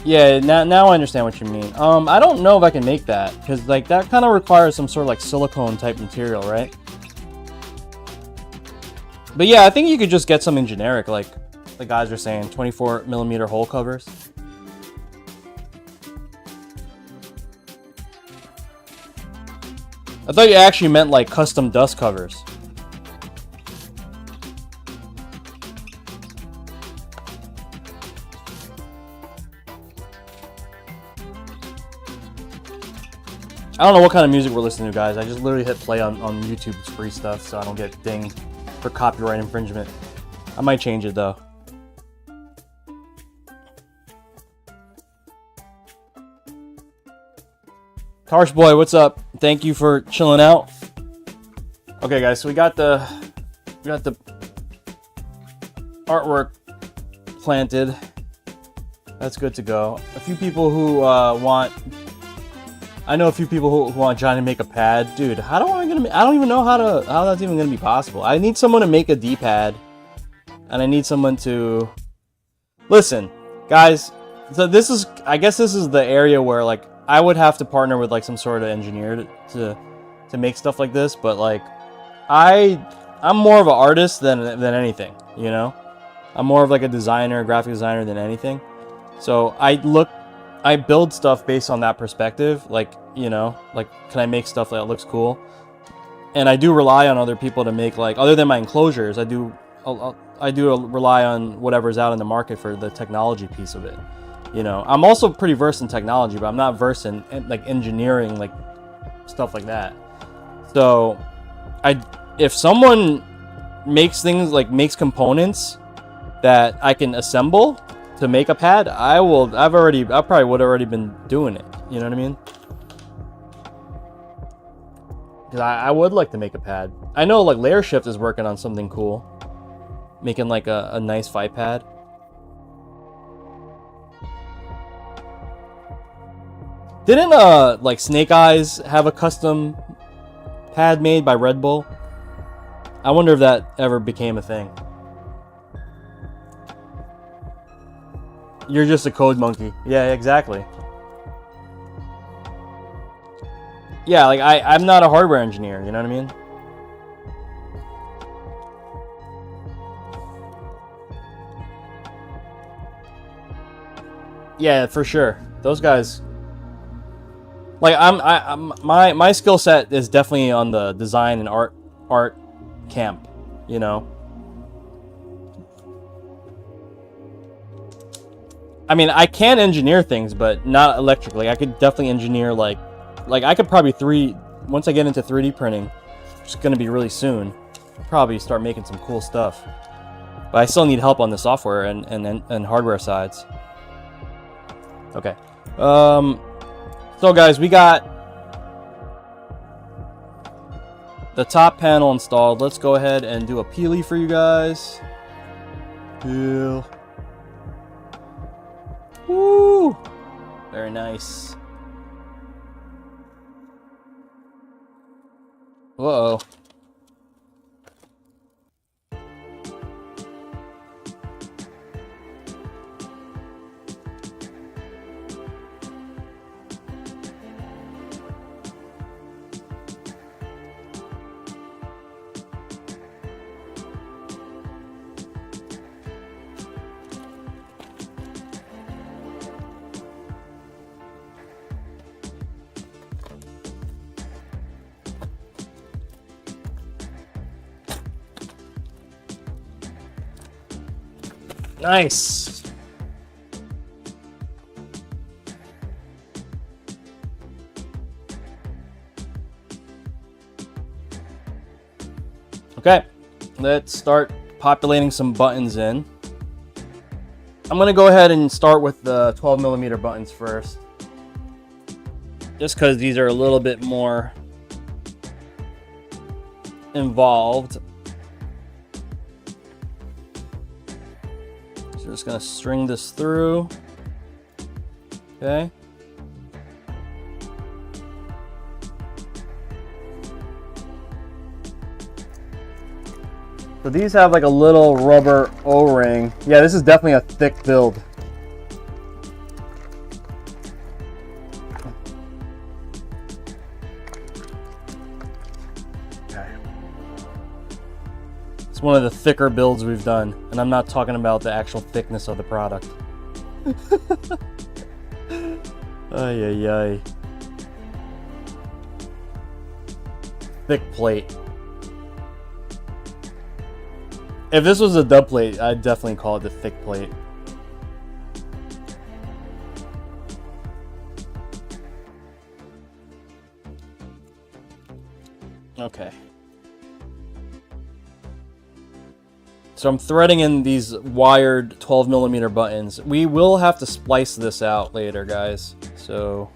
Yeah, now I understand what you mean. I don't know if I can make that, because like that kind of requires some sort of like silicone type material, right? But yeah, I think you could just get something generic, like the guys are saying, 24mm hole covers. I thought you actually meant like custom dust covers. I don't know what kind of music we're listening to, guys. I just literally hit play on YouTube's free stuff, so I don't get dinged for copyright infringement. I might change it, though. Harsh boy, what's up? Thank you for chilling out. Okay, guys, so we got the artwork planted. That's good to go. A few people who I know a few people who want Johnny to make a pad. Dude, I don't even know how that's even gonna be possible. I need someone to make a D-pad, and I need someone to listen, guys. So I guess this is the area where like I would have to partner with like some sort of engineer to make stuff like this. But like I I'm more of an artist than anything, you know? I'm more of like a designer, graphic designer than anything. So I build stuff based on that perspective. Like, you know, like, can I make stuff that looks cool? And I do rely on other people to make, like, other than my enclosures, I do rely on whatever's out in the market for the technology piece of it. You know, I'm also pretty versed in technology, but I'm not versed in like engineering, like stuff like that. So if someone makes things, like makes components that I can assemble to make a pad, I probably would have already been doing it. You know what I mean? Because I would like to make a pad. I know like Layer Shift is working on something cool, making like a nice fight pad. Didn't like Snake Eyes have a custom pad made by Red Bull? I wonder if that ever became a thing. You're just a code monkey. Yeah, exactly. Yeah, like I'm not a hardware engineer, you know what I mean? Yeah, for sure. Those guys, like my skill set is definitely on the design and art camp, you know. I mean, I can engineer things, but not electrically. I could definitely engineer like I could probably once I get into 3D printing, which is gonna be really soon, probably start making some cool stuff. But I still need help on the software and hardware sides. Okay. So guys, we got the top panel installed. Let's go ahead and do a peely for you guys. Peel. Woo! Very nice. Whoa. Nice. Okay, let's start populating some buttons in. I'm gonna go ahead and start with the 12mm buttons first, just because these are a little bit more involved. So just gonna string this through. Okay. So these have like a little rubber O-ring. Yeah, this is definitely a thick build. Okay. It's one of the thicker builds we've done, and I'm not talking about the actual thickness of the product. Ay, ay, ay. Thick plate. If this was a dub plate, I'd definitely call it the thick plate. Okay. So I'm threading in these wired 12mm buttons. We will have to splice this out later, guys. So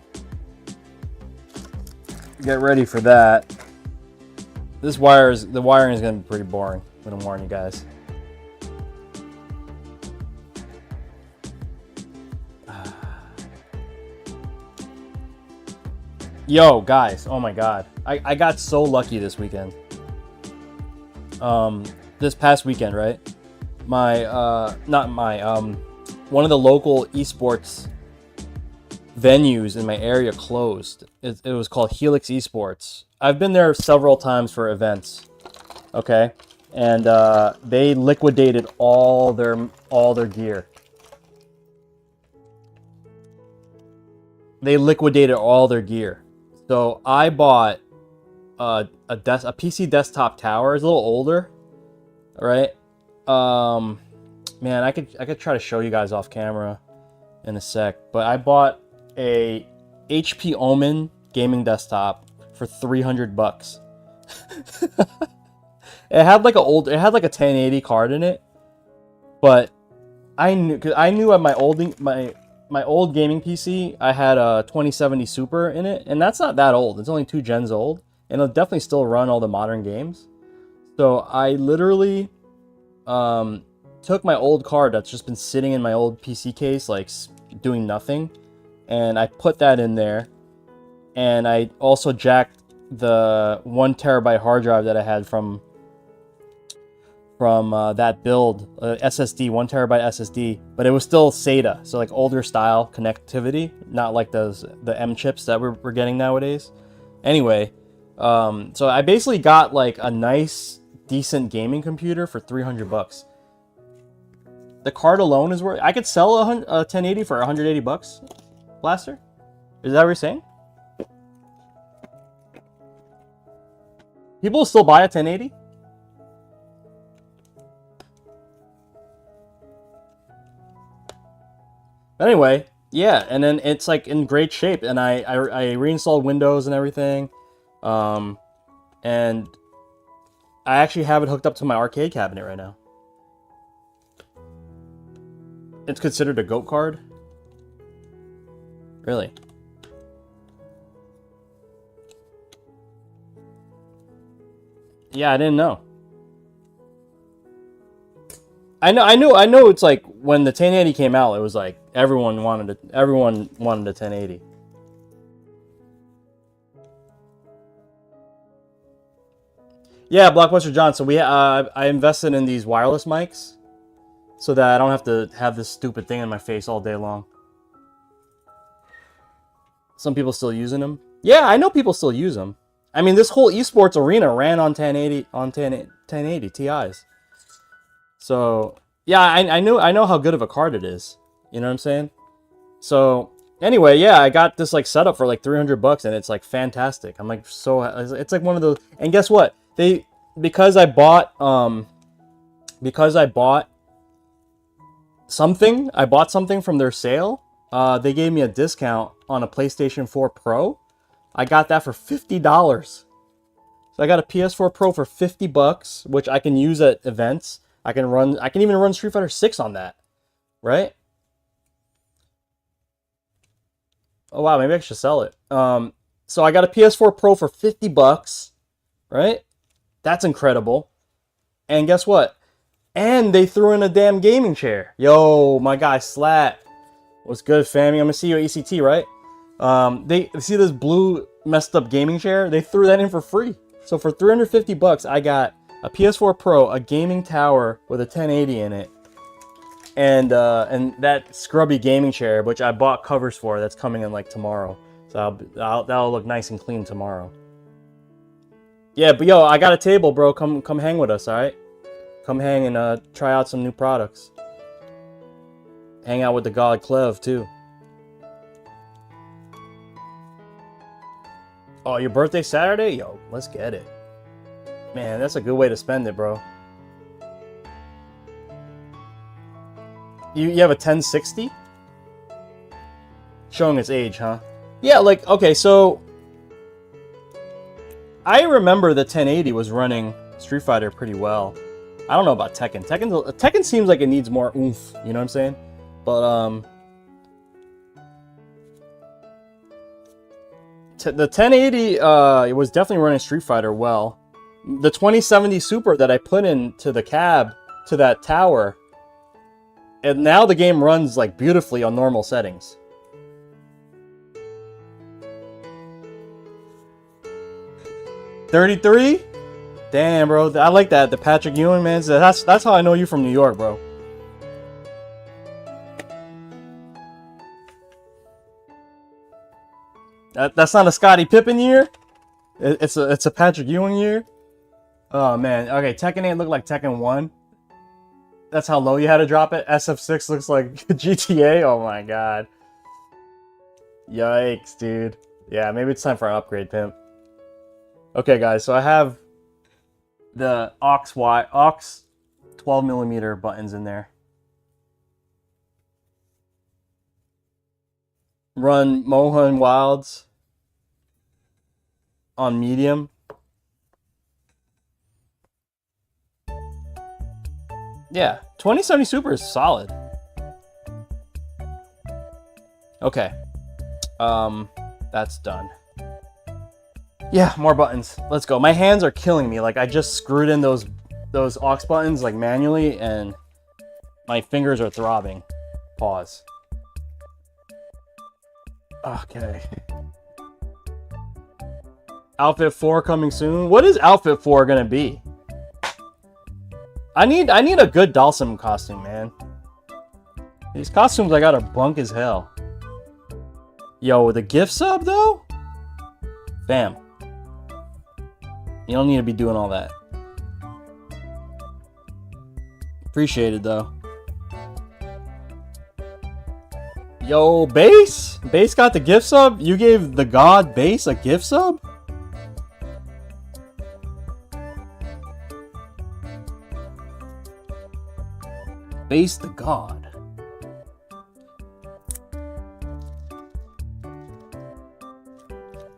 get ready for that. The wiring is going to be pretty boring. I'm gonna warn you guys. Yo, guys, oh my god. I got so lucky this weekend. This past weekend, right? One of the local esports venues in my area closed. It was called Helix Esports. I've been there several times for events. Okay. and they liquidated all their gear. They liquidated all their gear. So I bought a PC desktop tower. It's a little older, right? Man, I could try to show you guys off camera in a sec, but I bought a HP Omen gaming desktop for $300. It had like a 1080 card in it, but I knew at my old gaming PC I had a 2070 Super in it, and that's not that old. It's only 2 gens old, and it'll definitely still run all the modern games. So I literally took my old card that's just been sitting in my old PC case, like doing nothing, and I put that in there, and I also jacked the 1 terabyte hard drive that I had from that build, SSD, 1 terabyte SSD, but it was still SATA, so like older style connectivity, not like the M chips that we're getting nowadays. Anyway, so I basically got like a nice, decent gaming computer for $300. The card alone is worth. I could sell a 1080 for $180, Blaster. Is that what you're saying? People will still buy a 1080? But anyway, yeah, and then it's like in great shape, and I reinstalled Windows and everything, and I actually have it hooked up to my arcade cabinet right now. It's considered a GOAT card? Really? Yeah, I didn't know. I know. It's like when the 1080 came out, it was like everyone wanted a 1080. Yeah, Blockbuster John. So I invested in these wireless mics, so that I don't have to have this stupid thing in my face all day long. Some people still using them. Yeah, I know people still use them. I mean, this whole esports arena ran on 1080 Ti's. So yeah, I know how good of a card it is. You know what I'm saying? So anyway, yeah, I got this like setup for like $300, and it's like fantastic. I'm like it's like one of those. And guess what? Because I bought something from their sale. They gave me a discount on a PlayStation 4 Pro. I got that for $50. So I got a PS4 Pro for $50, which I can use at events. I can even run Street Fighter 6 on that, right? Oh wow, maybe I should sell it. So I got a PS4 Pro for $50, right? That's incredible. And guess what? And they threw in a damn gaming chair. Yo, my guy Slat. What's good, fammy? I'm gonna see you at ECT, right? They see this blue messed up gaming chair? They threw that in for free. So for $350, I got a PS4 Pro, a gaming tower with a 1080 in it, and that scrubby gaming chair, which I bought covers for. That's coming in like tomorrow. So that'll look nice and clean tomorrow. Yeah, but yo, I got a table, bro. Come hang with us, all right? Come hang and try out some new products. Hang out with the God Clev too. Oh, your birthday Saturday? Yo, let's get it. Man, that's a good way to spend it, bro. You have a 1060? Showing its age, huh? Yeah, like, okay, so I remember the 1080 was running Street Fighter pretty well. I don't know about Tekken. Tekken seems like it needs more oomph, you know what I'm saying? But the 1080 it was definitely running Street Fighter well. The 2070 Super that I put into the cab to that tower, and now the game runs like beautifully on normal settings. $33? Damn, bro. I like that. The Patrick Ewing, man. That's how I know you from New York, bro. That's not a Scottie Pippen year. It's a Patrick Ewing year. Oh man. Okay, Tekken 8 looked like Tekken 1. That's how low you had to drop it. SF6 looks like GTA. Oh my god. Yikes, dude. Yeah, maybe it's time for an upgrade, pimp. Okay, guys, so I have the aux 12mm buttons in there. Run Mohan Wilds on medium. Yeah, 2070 Super is solid. Okay. That's done. Yeah, more buttons. Let's go. My hands are killing me. Like, I just screwed in those aux buttons, like, manually, and my fingers are throbbing. Pause. Okay. Outfit 4 coming soon. What is Outfit 4 gonna be? I need a good Dalsum costume, man. These costumes I got are bunk as hell. Yo, the gift sub though? Fam. You don't need to be doing all that. Appreciate it though. Yo, Base? Base got the gift sub? You gave the god Base a gift sub? Base the god.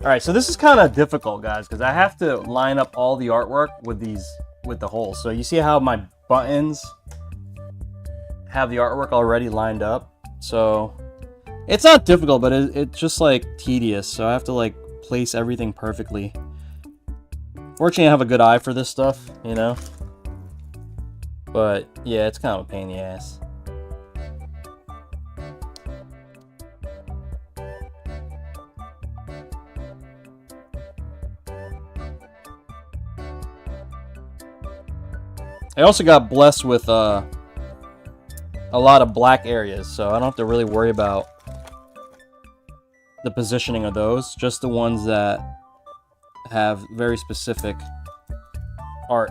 Alright, so this is kind of difficult, guys, because I have to line up all the artwork with the holes. So you see how my buttons have the artwork already lined up? So it's not difficult, but it's just like tedious. So I have to like place everything perfectly. Fortunately, I have a good eye for this stuff, you know? But yeah, it's kind of a pain in the ass. I also got blessed with a lot of black areas, so I don't have to really worry about the positioning of those, just the ones that have very specific art.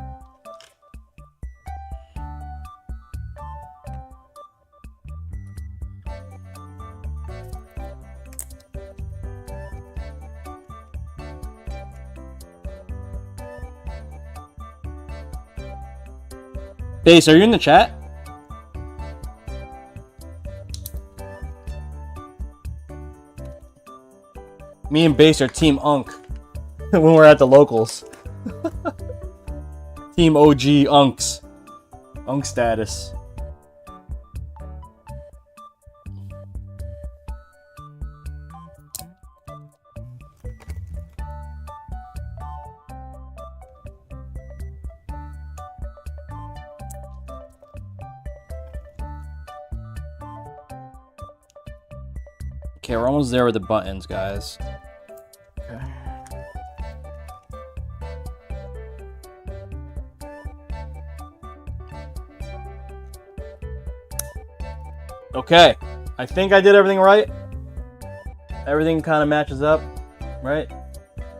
Base, are you in the chat? Me and Base are Team Unk when we're at the locals. Team OG Unks. Unk status. Okay, we're almost there with the buttons, guys. Okay. Okay, I think I did everything right. Everything kind of matches up, right?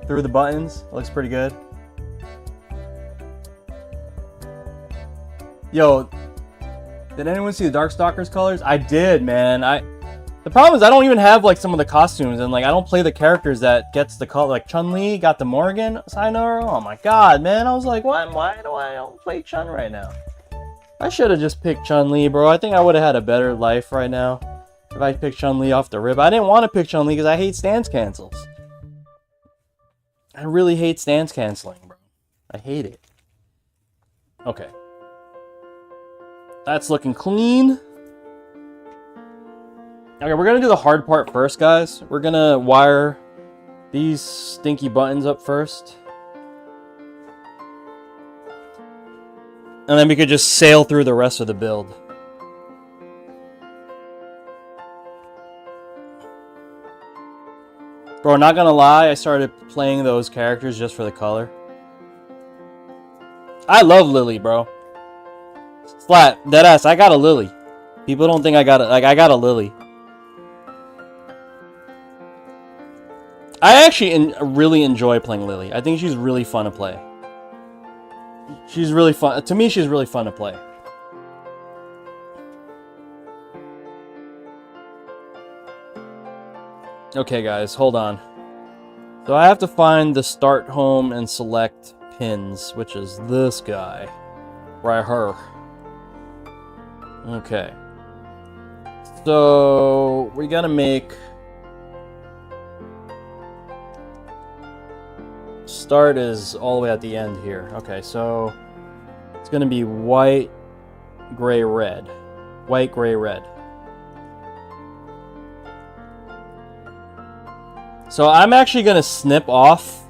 Through the buttons, looks pretty good. Yo, did anyone see the Darkstalkers colors? I did, man. The problem is I don't even have like some of the costumes, and like I don't play the characters that gets the color. Like Chun-Li got the Morgan Sayonara. Oh my god, man! I was like, why do I don't play Chun right now? I should have just picked Chun-Li, bro. I think I would have had a better life right now if I picked Chun-Li off the rip. I didn't want to pick Chun-Li because I hate stance cancels. I really hate stance canceling, bro. I hate it. Okay, that's looking clean. Okay, we're gonna do the hard part first, guys. We're gonna wire these stinky buttons up first. And then we could just sail through the rest of the build. Bro, not gonna lie, I started playing those characters just for the color. I love Lily, bro. Flat, deadass, I got a Lily. People don't think I got I got a Lily. I actually really enjoy playing Lily. I think she's really fun to play. she's really fun. To me, she's really fun to play. Okay, guys, hold on. So I have to find the start home and select pins, which is this guy. Right here. Okay. So we gotta make start is all the way at the end here. Okay, so it's gonna be white, gray, red. White, gray, red. So I'm actually gonna snip off.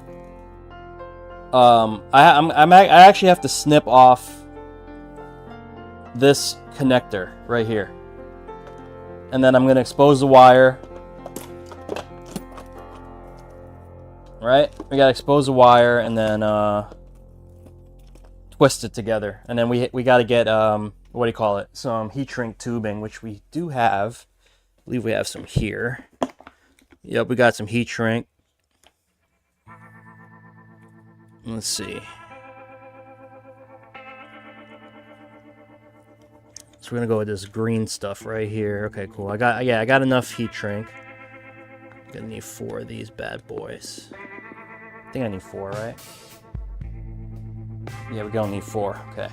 I actually have to snip off this connector right here, and then I'm gonna expose the wire. Right, we gotta expose the wire and then twist it together, and then we gotta get what do you call it? Some heat shrink tubing, which we do have. I believe we have some here. Yep, we got some heat shrink. Let's see. So we're gonna go with this green stuff right here. Okay, cool. I got enough heat shrink. Gonna need 4 of these bad boys. I think I need 4, right? Yeah, we gonna need 4. Okay.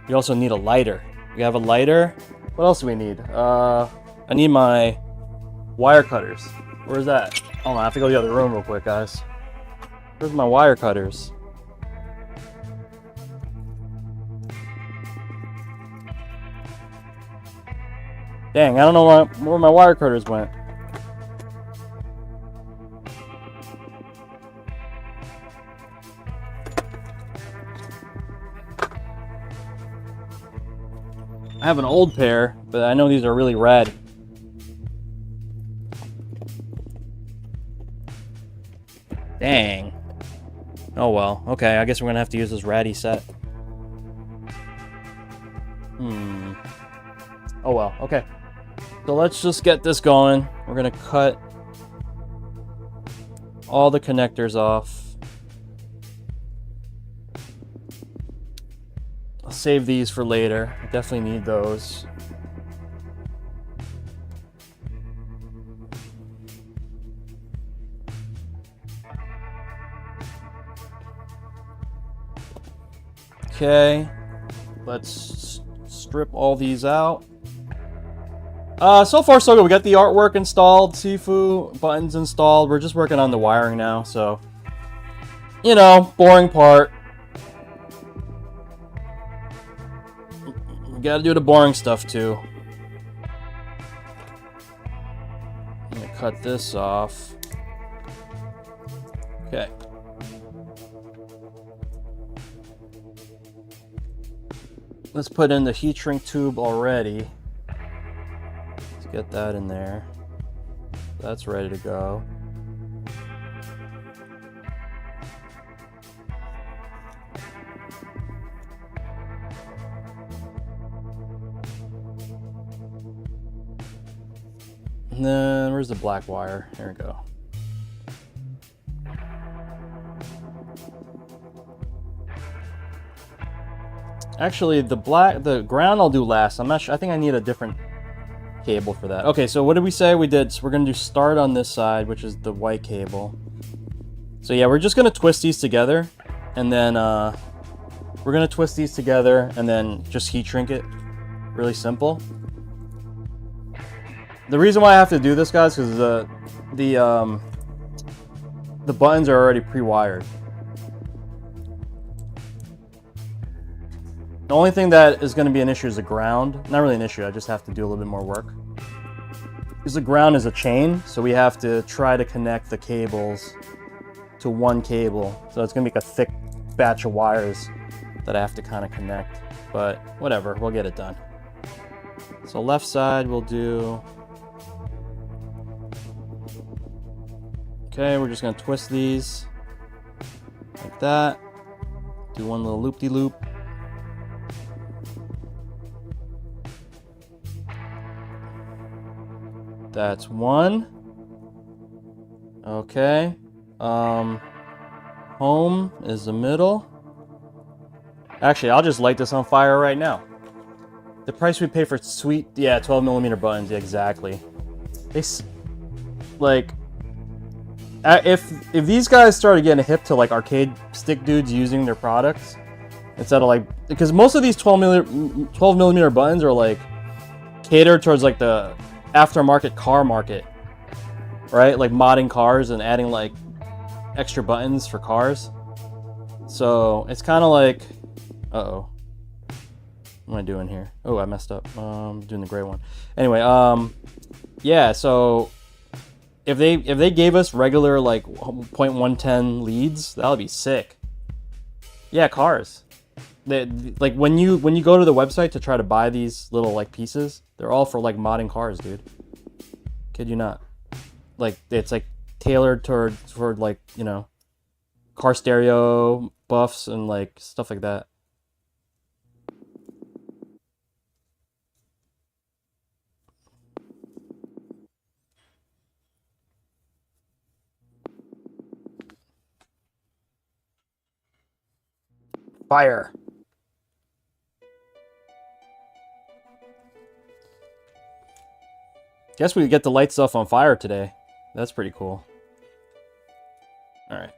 We also need a lighter. We have a lighter. What else do we need? I need my wire cutters. Where's that? Hold on, I have to go to the other room real quick, guys. Where's my wire cutters? Dang, I don't know where my wire cutters went. I have an old pair, but I know these are really rad. Dang. Oh well. Okay, I guess we're gonna have to use this ratty set. Oh well. Okay. So let's just get this going. We're gonna cut all the connectors off. I'll save these for later. I definitely need those. Okay, let's strip all these out. So far so good. We got the artwork installed, Sifu buttons installed. We're just working on the wiring now, so you know, boring part. We gotta do the boring stuff too. I'm gonna cut this off. Okay. Let's put in the heat shrink tube already. Let's get that in there. That's ready to go. And then, where's the black wire? Here we go. Actually, the ground I'll do last. I'm not sure. I think I need a different cable for that. Okay, so what did we say we did? So we're gonna do start on this side, which is the white cable. So yeah, we're just gonna twist these together, and then we're gonna twist these together, and then just heat shrink it. Really simple. The reason why I have to do this, guys, because the buttons are already pre-wired. The only thing that is going to be an issue is the ground. Not really an issue, I just have to do a little bit more work. Because the ground is a chain, so we have to try to connect the cables to one cable. So it's going to make a thick batch of wires that I have to kind of connect. But whatever, we'll get it done. So left side we'll do... Okay, we're just going to twist these like that. Do one little loop-de-loop. That's one. Okay. Home is the middle. Actually, I'll just light this on fire right now. The price we pay for sweet, yeah, 12mm buttons, exactly. Like, if these guys started getting hip to like arcade stick dudes using their products instead of like, because most of these 12mm buttons are like catered towards like the aftermarket car market, right? Like modding cars and adding like extra buttons for cars. So it's kind of like, uh-oh. What am I doing here? Oh, I messed up. I'm doing the gray one. Anyway, yeah, so if they gave us regular like 0.110 leads, that would be sick. Yeah, cars. Like when you go to the website to try to buy these little like pieces, they're all for like modding cars, dude. Kid you not. Like it's like tailored toward like, you know, car stereo buffs and like stuff like that. Fire. Guess we get to light stuff on fire today. That's pretty cool. All right.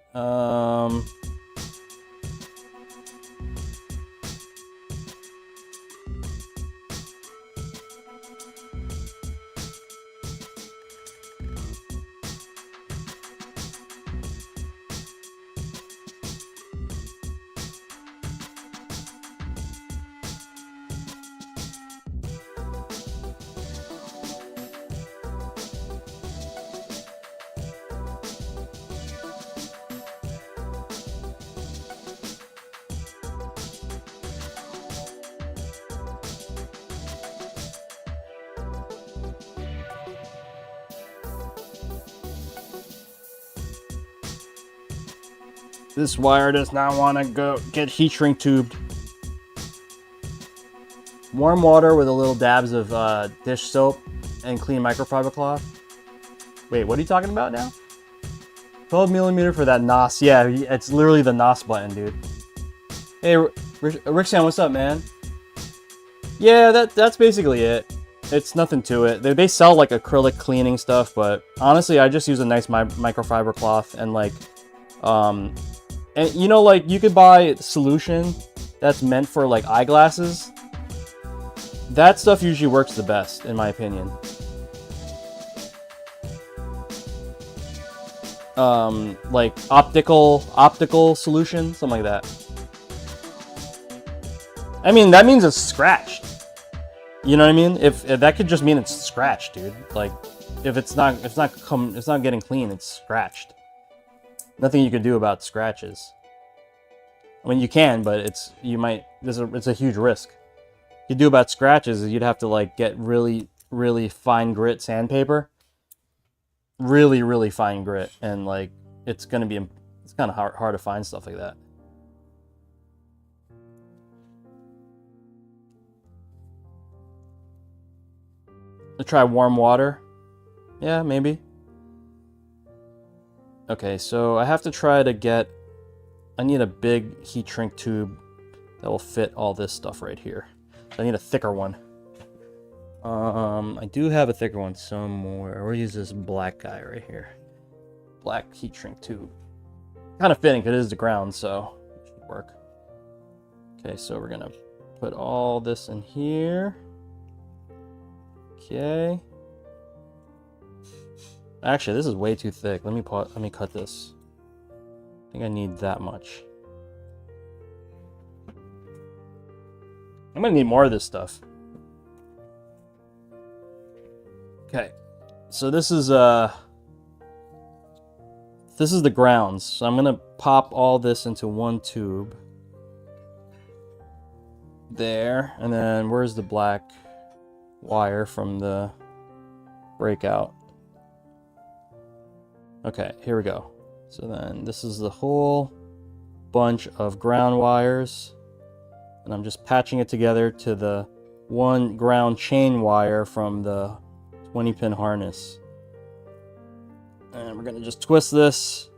This wire does not want to go get heat shrink tubed. Warm water with a little dabs of dish soap and clean microfiber cloth. Wait, what are you talking about now? 12mm for that NOS. Yeah, it's literally the NOS button, dude. Hey, Rixian, what's up, man? Yeah, that's basically it. It's nothing to it. They sell like acrylic cleaning stuff, but honestly, I just use a nice microfiber cloth and like, and you know, like you could buy solution that's meant for like eyeglasses. That stuff usually works the best, in my opinion. Like optical solution, something like that. I mean, that means it's scratched. You know what I mean? If that could just mean it's scratched, dude. Like, if it's not getting clean, it's scratched. Nothing you can do about scratches. I mean, you can, but it's a huge risk. What you do about scratches is you'd have to like get really, really fine grit sandpaper, really, really fine grit, and like it's kind of hard to find stuff like that. Let's try warm water. Yeah, maybe. Okay, so I have to try to get. I need a big heat shrink tube that will fit all this stuff right here. I need a thicker one. I do have a thicker one somewhere. We'll use this black guy right here. Black heat shrink tube. Kind of fitting because it is the ground, so it should work. Okay, so we're gonna put all this in here. Okay. Actually, this is way too thick. Let me cut this. I think I need that much. I'm gonna need more of this stuff. Okay, so this is the grounds. So I'm gonna pop all this into one tube. There, and then where's the black wire from the breakout? Okay, here we go. So then this is the whole bunch of ground wires, and I'm just patching it together to the one ground chain wire from the 20-pin harness. And we're gonna just twist this,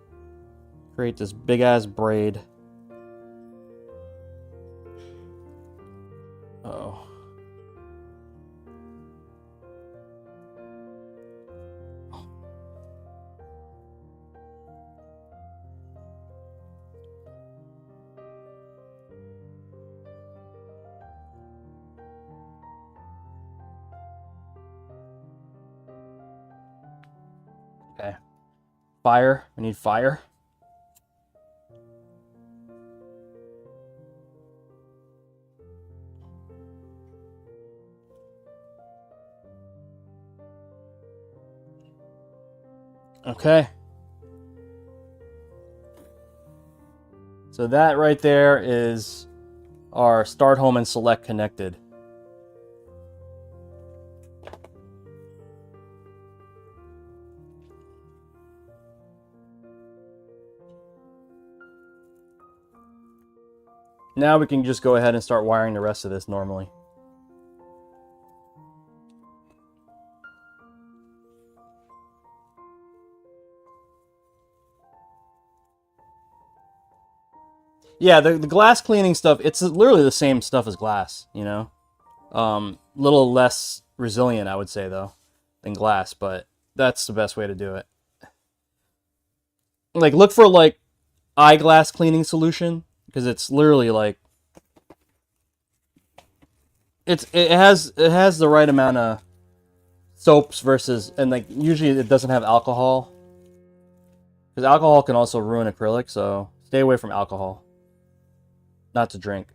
create this big ass braid. Oh. Okay. Fire. We need fire. Okay. So that right there is our start home and select connected. Now we can just go ahead and start wiring the rest of this normally. Yeah, the glass cleaning stuff, it's literally the same stuff as glass, you know? Little less resilient, I would say, though, than glass, but that's the best way to do it. Like, look for, like, eyeglass cleaning solution, because it's literally, like, it has the right amount of soaps versus, and, like, usually it doesn't have alcohol, because alcohol can also ruin acrylic, so stay away from alcohol. Not to drink.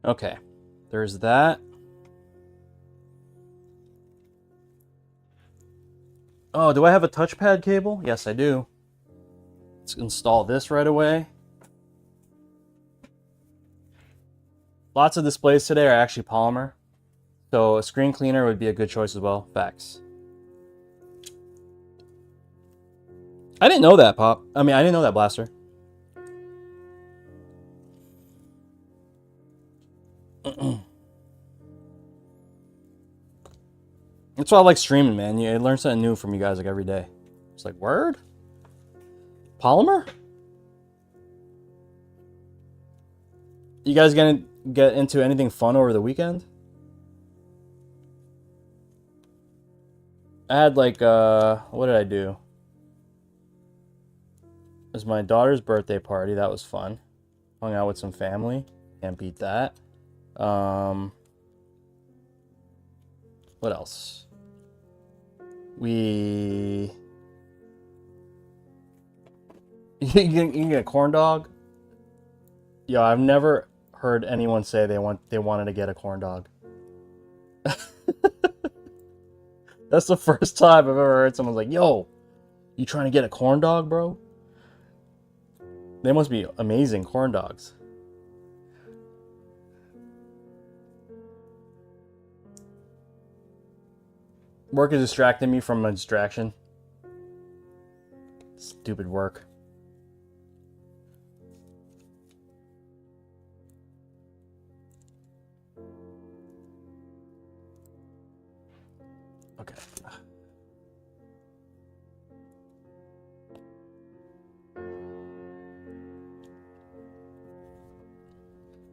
Okay, there's that. Oh, do I have a touchpad cable? Yes, I do. Let's install this right away. Lots of displays today are actually polymer, so a screen cleaner would be a good choice as well. Facts. I didn't know that, Pop. I mean, I didn't know that, Blaster. That's why I like streaming, man. You learn something new from you guys like every day. It's like, word? Polymer? You guys gonna get into anything fun over the weekend? I had like, what did I do? It was my daughter's birthday party. That was fun. Hung out with some family. Can't beat that. What else? You can get a corn dog. Yo, I've never heard anyone say they wanted to get a corn dog. That's the first time I've ever heard someone's like, "Yo, you trying to get a corn dog, bro?" They must be amazing corn dogs. Work is distracting me from a distraction. Stupid work. Okay.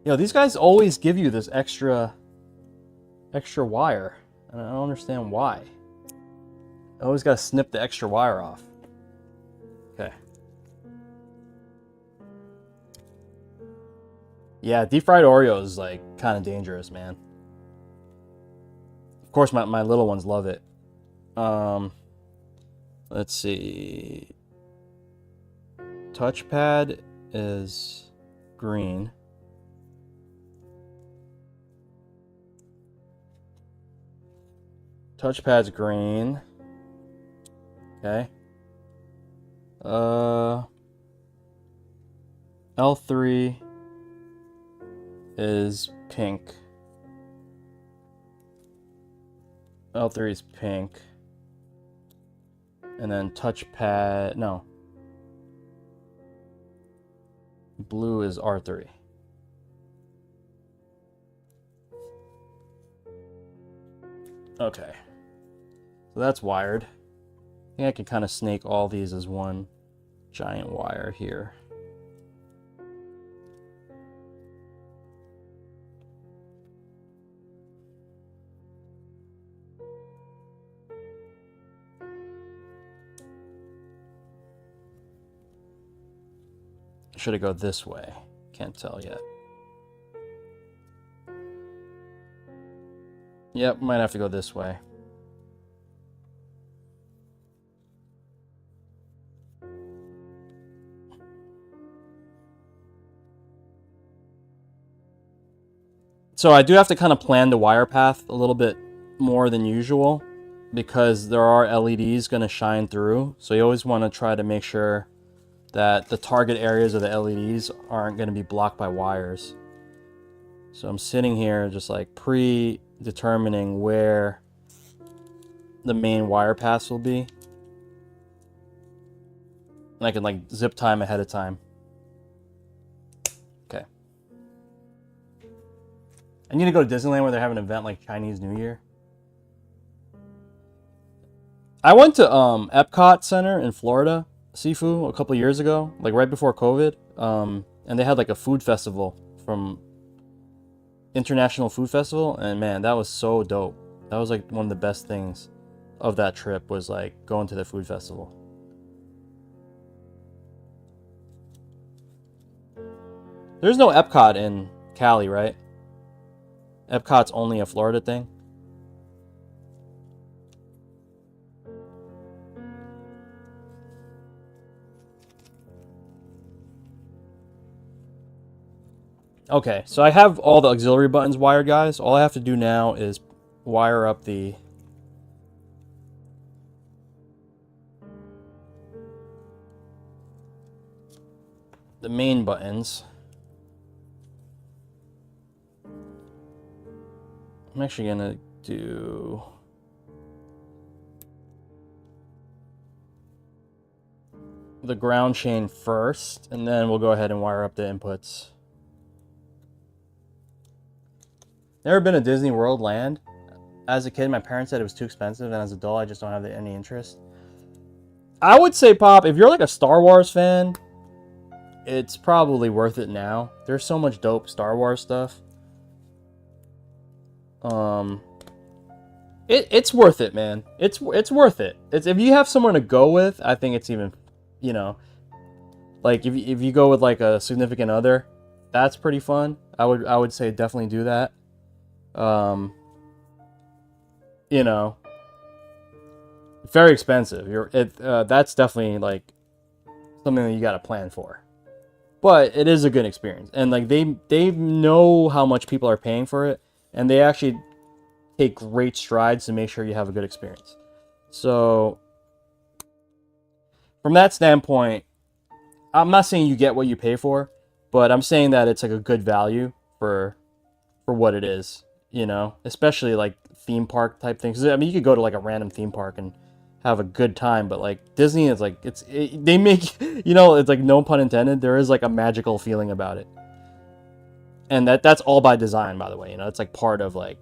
Yo, these guys always give you this extra wire. And I don't understand why. I always gotta snip the extra wire off. Okay. Yeah, deep fried Oreos is like kind of dangerous, man. Of course, my little ones love it. Let's see. Touchpad is green. Touchpad's green. Okay. L3 is pink. L3 is pink. And then touchpad, no. Blue is R3. Okay. So that's wired. I think I can kind of snake all these as one giant wire here. Should it go this way? Can't tell yet. Yep, might have to go this way. So I do have to kind of plan the wire path a little bit more than usual because there are LEDs going to shine through. So you always want to try to make sure that the target areas of the LEDs aren't going to be blocked by wires. So I'm sitting here just like predetermining where the main wire paths will be. And I can like zip time ahead of time. Okay. I need to go to Disneyland where they're having an event like Chinese New Year. I went to Epcot Center in Florida, Sifu, a couple years ago, like right before COVID. And they had like a food festival from International Food Festival, and man, that was so dope. That was like one of the best things of that trip was like going to the food festival. There's no Epcot in Cali, right? Epcot's only a Florida thing. Okay, so I have all the auxiliary buttons wired, guys. All I have to do now is wire up the main buttons. I'm actually gonna do the ground chain first, and then we'll go ahead and wire up the inputs. Never been to Disney World Land. As a kid, my parents said it was too expensive, and as an adult, I just don't have any interest. I would say, Pop, if you're like a Star Wars fan, it's probably worth it now. There's so much dope Star Wars stuff. It's worth it, man. It's worth it. It's if you have someone to go with, I think it's even, you know, like if you go with like a significant other, that's pretty fun. I would say definitely do that. You know, very expensive. That's definitely like something that you got to plan for. But it is a good experience, and like they know how much people are paying for it, and they actually take great strides to make sure you have a good experience. So from that standpoint, I'm not saying you get what you pay for, but I'm saying that it's like a good value for what it is, you know, especially like theme park type things. I mean, you could go to like a random theme park and have a good time, but like Disney is like they make, you know, it's like no pun intended, there is like a magical feeling about it, and that's all by design, by the way. You know, it's like part of I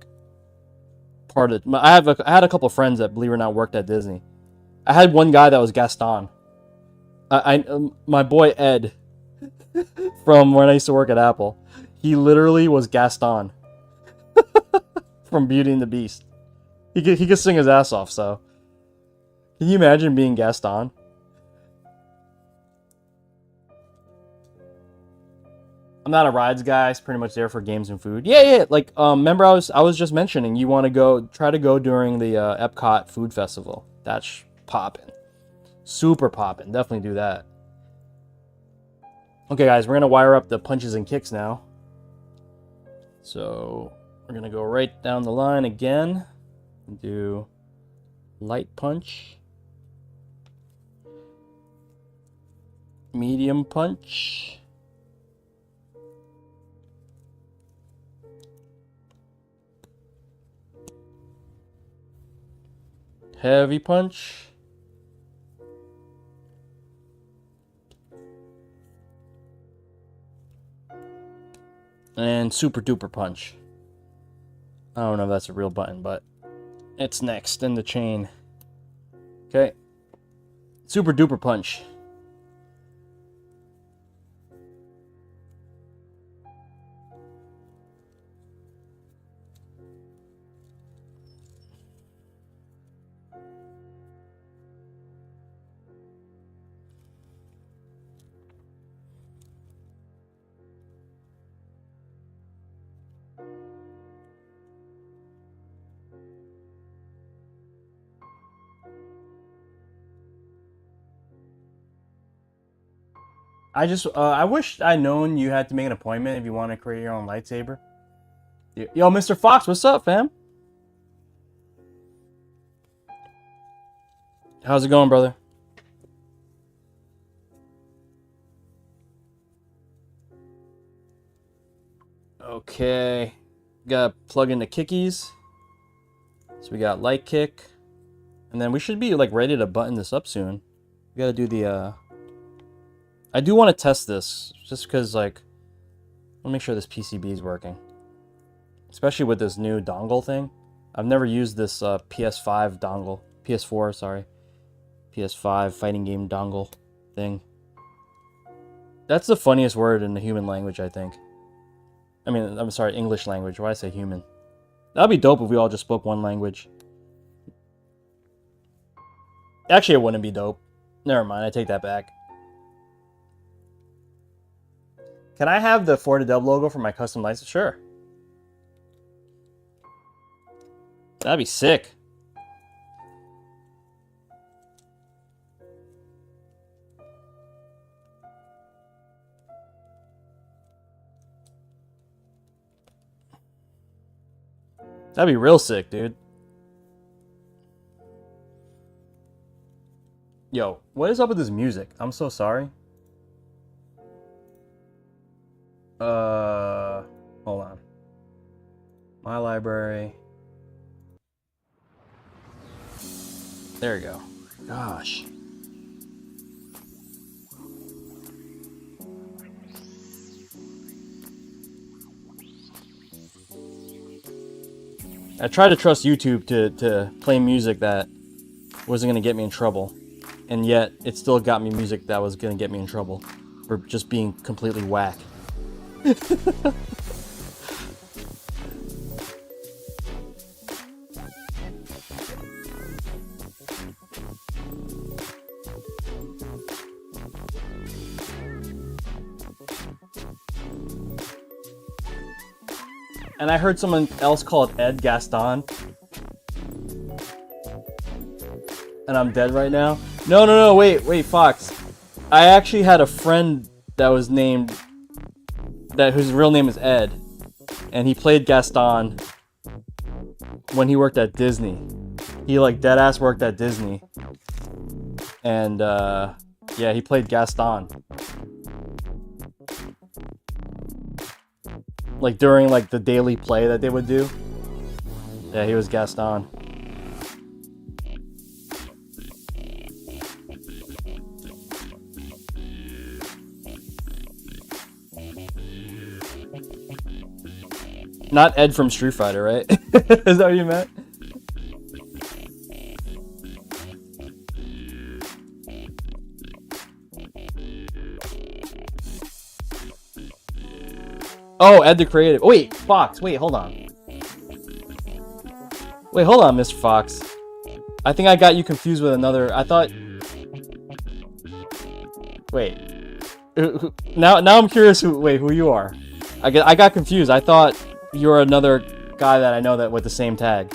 had a couple of friends that, believe it or not, worked at Disney. I had one guy that was Gaston. My boy Ed from when I used to work at Apple, he literally was Gaston from Beauty and the Beast. He could sing his ass off. So can you imagine being Gaston? I'm not a rides guy. It's pretty much there for games and food. Yeah. Like, remember I was just mentioning you want to try to go during the Epcot Food Festival. That's popping, super popping. Definitely do that. Okay, guys, we're gonna wire up the punches and kicks now. So we're gonna go right down the line again and do light punch, medium punch, Heavy punch. And super duper punch. I don't know if that's a real button, but it's next in the chain. Okay. Super duper punch. I wish I'd known you had to make an appointment if you want to create your own lightsaber. Yo, Mr. Fox, what's up, fam? How's it going, brother? Okay. Gotta plug in the kickies. So we got light kick. And then we should be like ready to button this up soon. We gotta do the I do want to test this, just because, like, I'll make sure this PCB is working. Especially with this new dongle thing. I've never used this PS5 dongle. PS4, sorry. PS5 fighting game dongle thing. That's the funniest word in the human language, I think. I mean, I'm sorry, English language. Why did I say human? That'd be dope if we all just spoke one language. Actually, it wouldn't be dope. Never mind, I take that back. Can I have the 4-to-Dub logo for my custom license? Sure. That'd be sick. That'd be real sick, dude. Yo, what is up with this music? I'm so sorry. Hold on. My library. There we go. Gosh. I tried to trust YouTube to play music that wasn't going to get me in trouble. And yet, it still got me music that was going to get me in trouble for just being completely whack. And I heard someone else call it Ed Gaston. And I'm dead right now. No, wait, Fox. I actually had a friend that was named, whose real name is Ed. And he played Gaston when he worked at Disney. He like deadass worked at Disney. And yeah, he played Gaston. Like during like the daily play that they would do. Yeah, he was Gaston. Not Ed from Street Fighter, right? Is that what you meant? Oh, Ed the Creative. Oh, wait, Fox. Wait, hold on. Wait, hold on, Mr. Fox. I think I got you confused with another. I thought. Wait. Now I'm curious who you are. I got confused. I thought you were another guy that I know that with the same tag.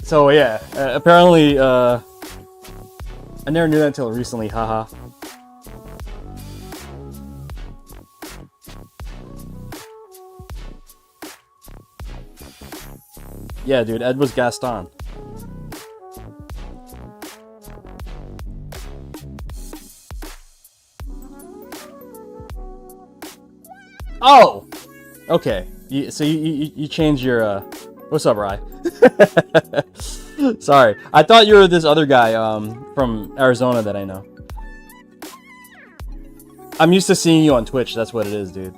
So yeah, apparently I never knew that until recently, haha. Yeah, dude, Ed was Gaston. Oh! Okay, so you changed your, what's up, Rye? Sorry, I thought you were this other guy, from Arizona that I know. I'm used to seeing you on Twitch, that's what it is, dude.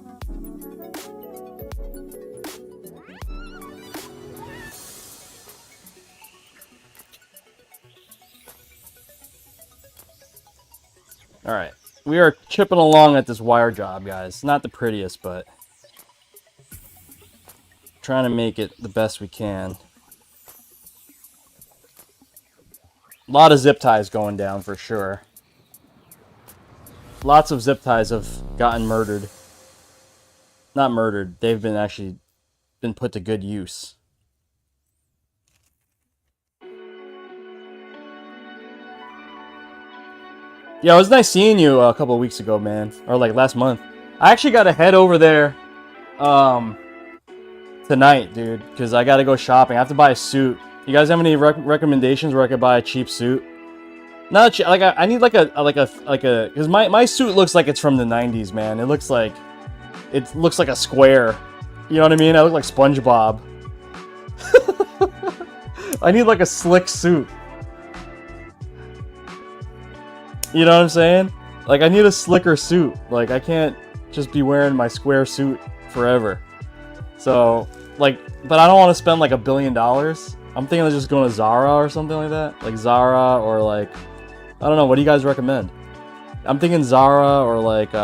Alright, we are chipping along at this wire job, guys. Not the prettiest, but trying to make it the best we can. A lot of zip ties going down for sure. Lots of zip ties have gotten murdered. Not murdered, they've been actually been put to good use. Yeah, it was nice seeing you a couple of weeks ago, man. Or like last month. I actually got to head over there tonight, dude, because I got to go shopping. I have to buy a suit. You guys have any recommendations where I could buy a cheap suit? Not cheap, like I need like a because my suit looks like it's from the 90s, man. It looks like a square. You know what I mean? I look like SpongeBob. I need like a slick suit. You know what I'm saying? Like, I need a slicker suit. Like, I can't just be wearing my square suit forever. So, like, but I don't want to spend like $1 billion. I'm thinking of just going to Zara or something like that. Like Zara or like, I don't know. What do you guys recommend? I'm thinking Zara or like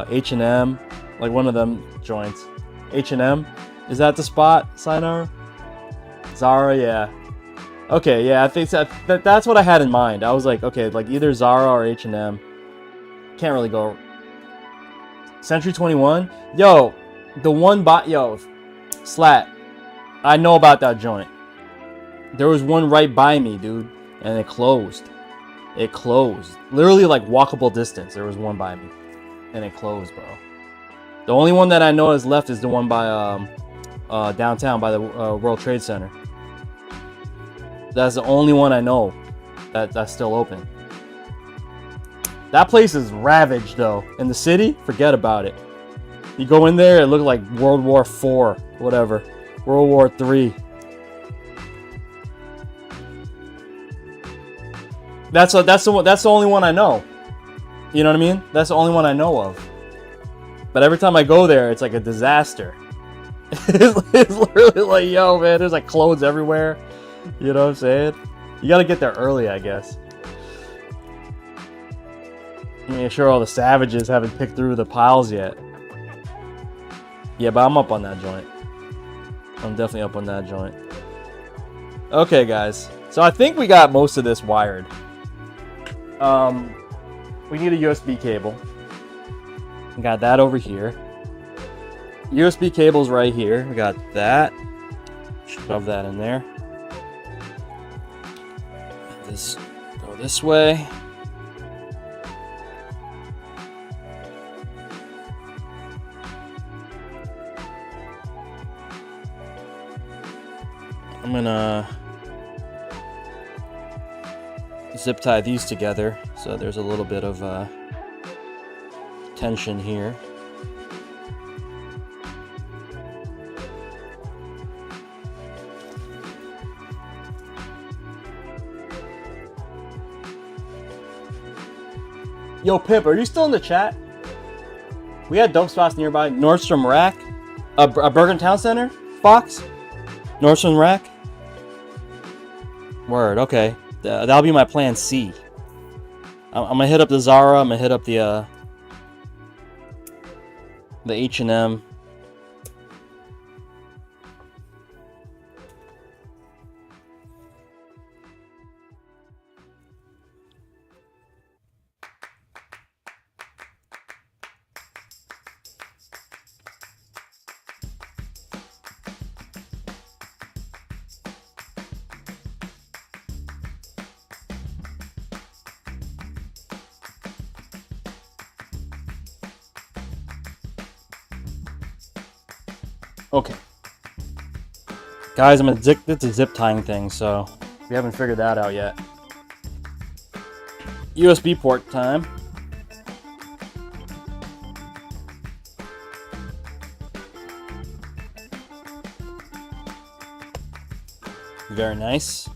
H&M. Like one of them joints. H&M? Is that the spot, Sayonara? Zara, yeah. Okay, yeah, I think that's what I had in mind. I was like, okay, like either Zara or H&M. Can't really go. Century 21? Yo, the one yo, Slat. I know about that joint. There was one right by me, dude, and it closed. It closed. Literally like walkable distance. There was one by me, and it closed, bro. The only one that I know is left is the one by downtown by the World Trade Center. That's the only one I know that's still open. That place is ravaged, though. In the city, forget about it. You go in there, it looked like World War IV, whatever. World War III. That's the only one I know. You know what I mean? That's the only one I know of. But every time I go there, it's like a disaster. It's literally like, yo, man, there's like clothes everywhere. You know what I'm saying? You gotta get there early, I guess. Make sure all the savages haven't picked through the piles yet. Yeah, but I'm up on that joint. I'm definitely up on that joint. Okay, guys. So I think we got most of this wired. We need a USB cable. We got that over here. USB cable's right here. We got that. Shove that in there. This go this way. I'm gonna zip tie these together so there's a little bit of tension here. Yo, Pip, are you still in the chat? We had dope spots nearby. Nordstrom Rack? A Bergen Town Center? Fox? Nordstrom Rack? Word, okay. That'll be my plan C. I'm gonna hit up the Zara. I'm gonna hit up the H&M. Okay. Guys, I'm addicted to zip tying things, so we haven't figured that out yet. USB port time. Very nice.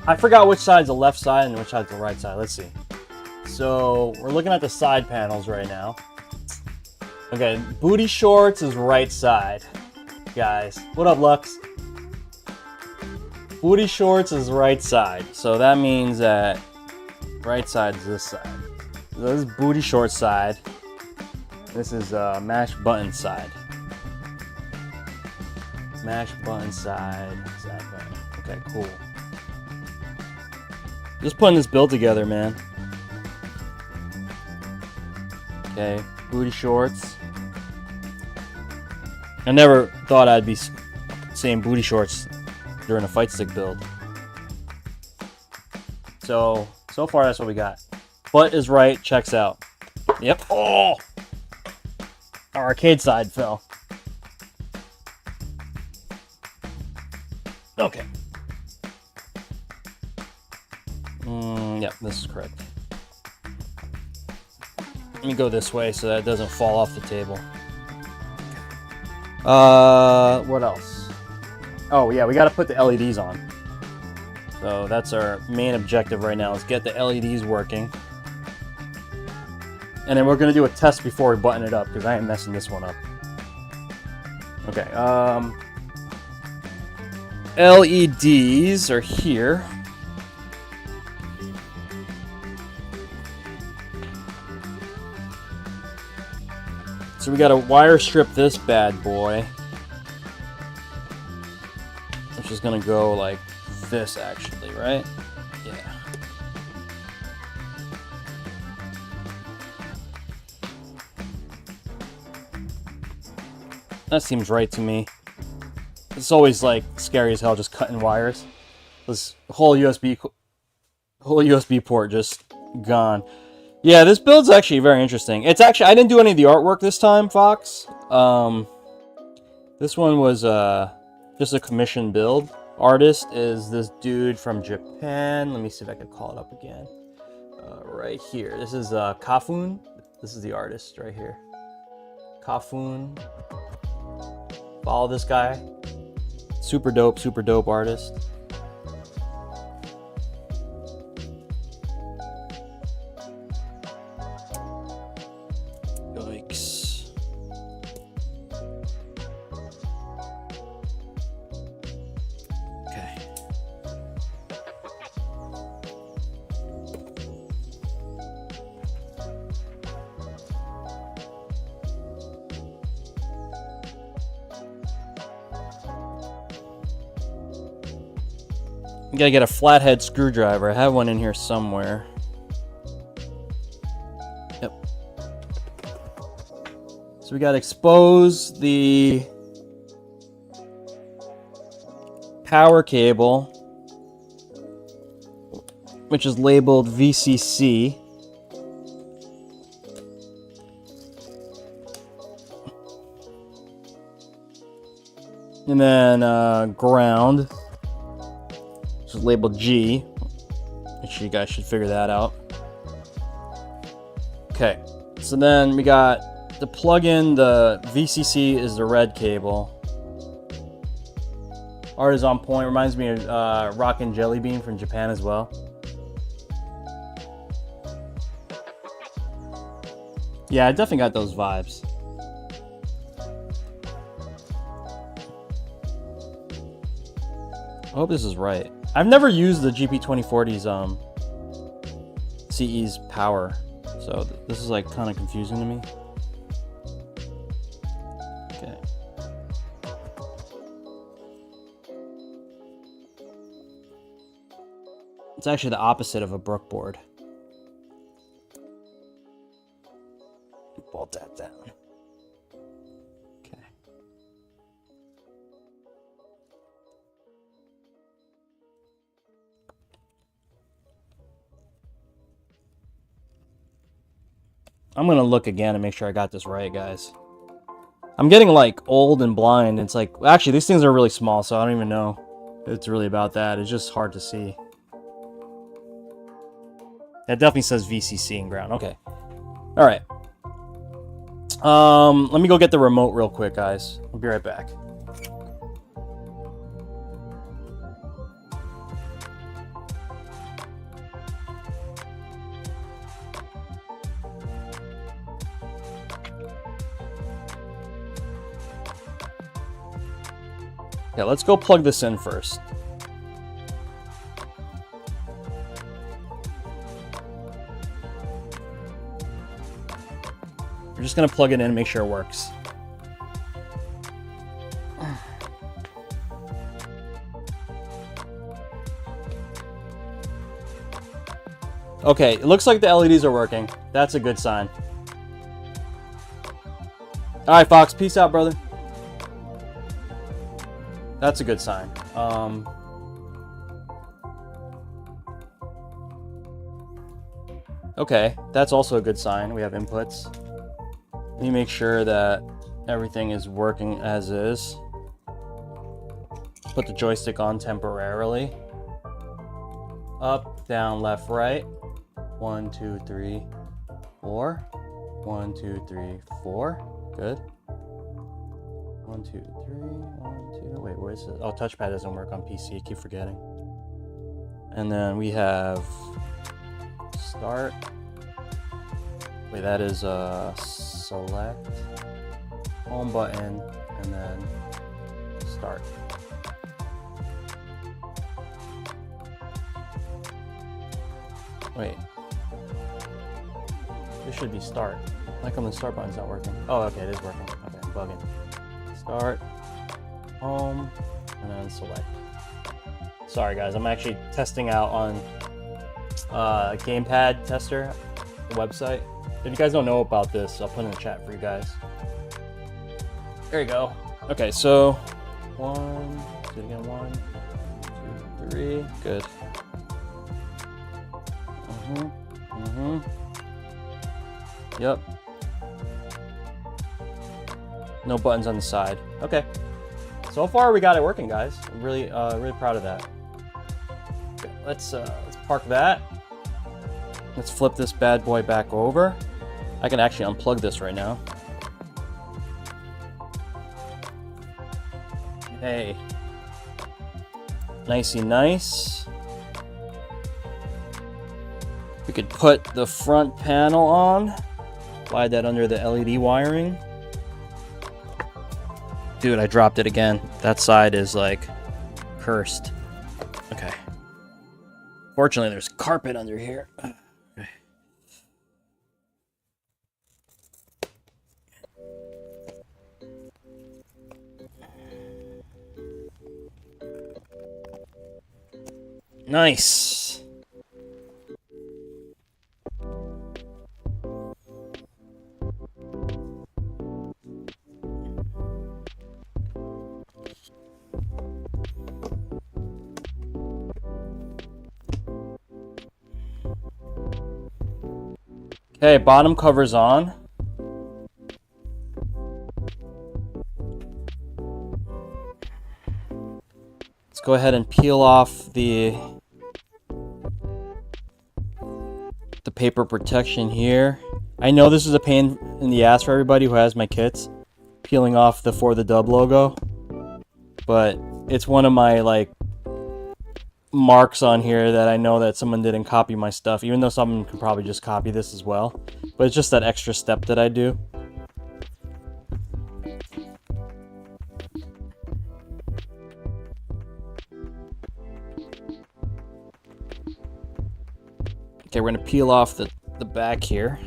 I forgot which side's the left side and which side's the right side. Let's see. So we're looking at the side panels right now. Okay, booty shorts is right side, guys. What up, Lux? Booty shorts is right side. So that means that right side is this side. So this is booty short side. This is mash button side. Mash button side. Side button. Okay, cool. Just putting this build together, man. Okay, booty shorts. I never thought I'd be saying booty shorts during a Fightstick build. So far that's what we got. Butt is right, checks out. Yep. Oh! Our arcade side fell. Okay. Yep, this is correct. Let me go this way so that it doesn't fall off the table. What else? Oh yeah, we got to put the LEDs on. So that's our main objective right now, is get the LEDs working. And then we're going to do a test before we button it up, because I ain't messing this one up. Okay, LEDs are here. So we got to wire strip this bad boy, which is going to go like this actually, right? Yeah. That seems right to me. It's always like scary as hell just cutting wires. This whole USB port just gone. Yeah, this build's actually very interesting. It's actually, I didn't do any of the artwork this time, Fox. This one was just a commission build. Artist is this dude from Japan. Let me see if I can call it up again. Right here. This is Kafun. This is the artist right here. Kafun. Follow this guy. Super dope artist. Yikes. Okay. You gotta get a flathead screwdriver. I have one in here somewhere. Yep. So we gotta expose the power cable, which is labeled VCC. And then ground, which is labeled G. Make sure you guys should figure that out. Okay, so then we got to plug in the VCC is the red cable. Art is on point. Reminds me of Rockin' Jelly Bean from Japan as well. Yeah, I definitely got those vibes. I hope this is right. I've never used the GP2040's CE's power, so this is like kind of confusing to me. Okay. It's actually the opposite of a Brook board. Bolt that down. Okay. I'm gonna look again and make sure I got this right, guys. I'm getting like old and blind. It's like, actually these things are really small, so I don't even know if it's really about that. It's just hard to see. That definitely says VCC in ground. Okay. All right. Let me go get the remote real quick, guys. I'll be right back. Yeah, let's go plug this in first. We're just gonna plug it in and make sure it works. Okay, it looks like the LEDs are working. That's a good sign. All right, Fox, peace out, brother. That's a good sign. Okay, that's also a good sign. We have inputs. Let me make sure that everything is working as is. Put the joystick on temporarily. Up, down, left, right. 1, 2, 3, 4. 1, 2, 3, 4. Good. 1, 2, 3, 1, 2. Wait, where is it? Oh, touchpad doesn't work on PC. I keep forgetting. And then we have start. Wait, that is select, home button, and then start. Wait. This should be start. How come the start button's not working? Oh, okay, it is working. Okay, I'm bugging. Start, home, and then select. Sorry guys, I'm actually testing out on Gamepad Tester, the website. If you guys don't know about this, I'll put it in the chat for you guys. There you go. Okay, so 1, do it again, 1, 2, 3, good. Yep. No buttons on the side. Okay. So far we got it working, guys. I'm really really proud of that. Okay, let's park that. Let's flip this bad boy back over. I can actually unplug this right now. Hey. Nicey nice. We could put the front panel on. Slide that under the LED wiring. Dude, I dropped it again. That side is like cursed. Okay. Fortunately, there's carpet under here. Okay. Nice. Okay, bottom cover's on. Let's go ahead and peel off the paper protection here. I know this is a pain in the ass for everybody who has my kits, peeling off the For the Dub logo, but it's one of my like marks on here that I know that someone didn't copy my stuff, even though someone could probably just copy this as well, but it's just that extra step that I do. Okay, we're gonna peel off the back here.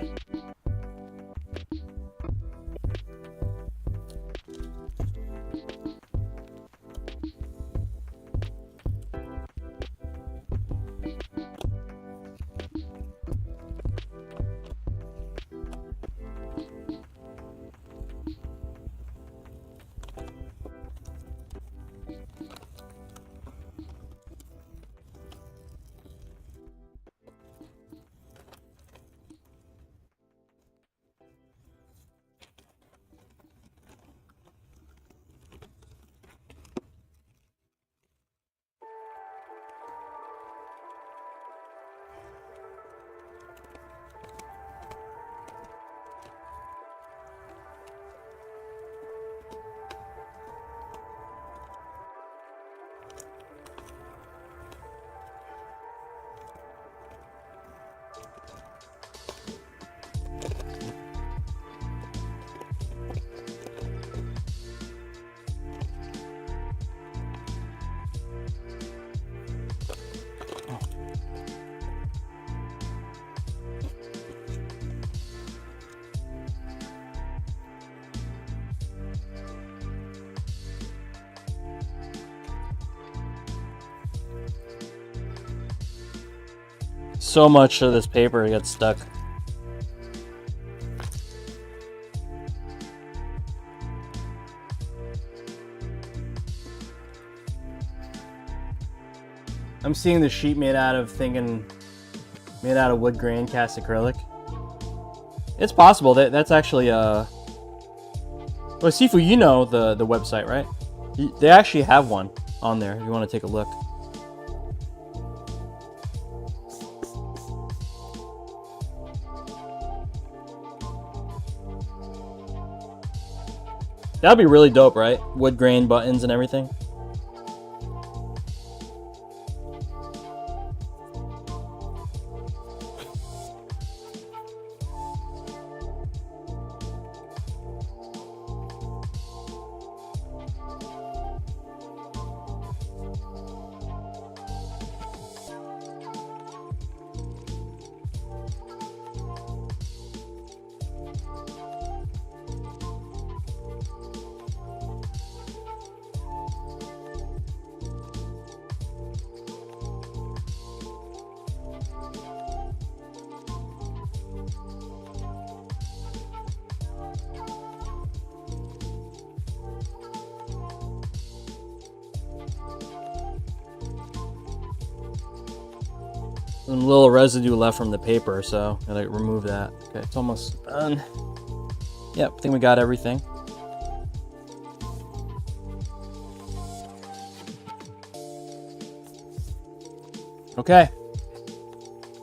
So much of this paper gets stuck. I'm seeing the sheet made out of wood grain cast acrylic. It's possible that's actually well, Sifu, you know the website, right? They actually have one on there if you want to take a look. That'd be really dope, right? Wood grain buttons and everything. Some little residue left from the paper, so gotta remove that. Okay, it's almost done. Yep, I think we got everything. Okay,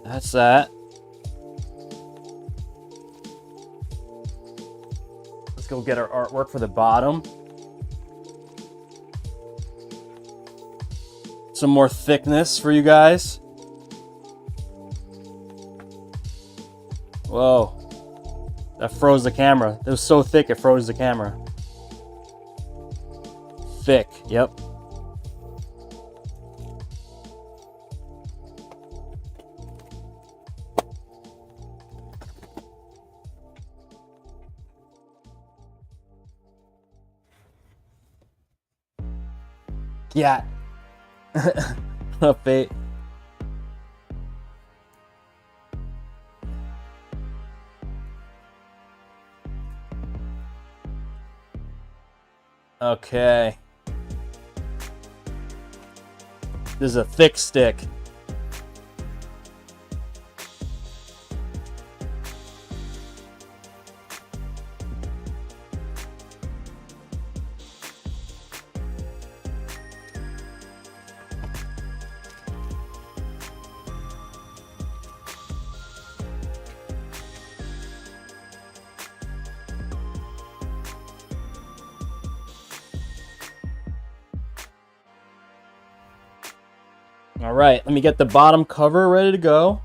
that's that. Let's go get our artwork for the bottom. Some more thickness for you guys. Whoa, that froze the camera. It was so thick it froze the camera. Thick, yep. Yeah. A fate. Okay. This is a thick stick. All right, let me get the bottom cover ready to go.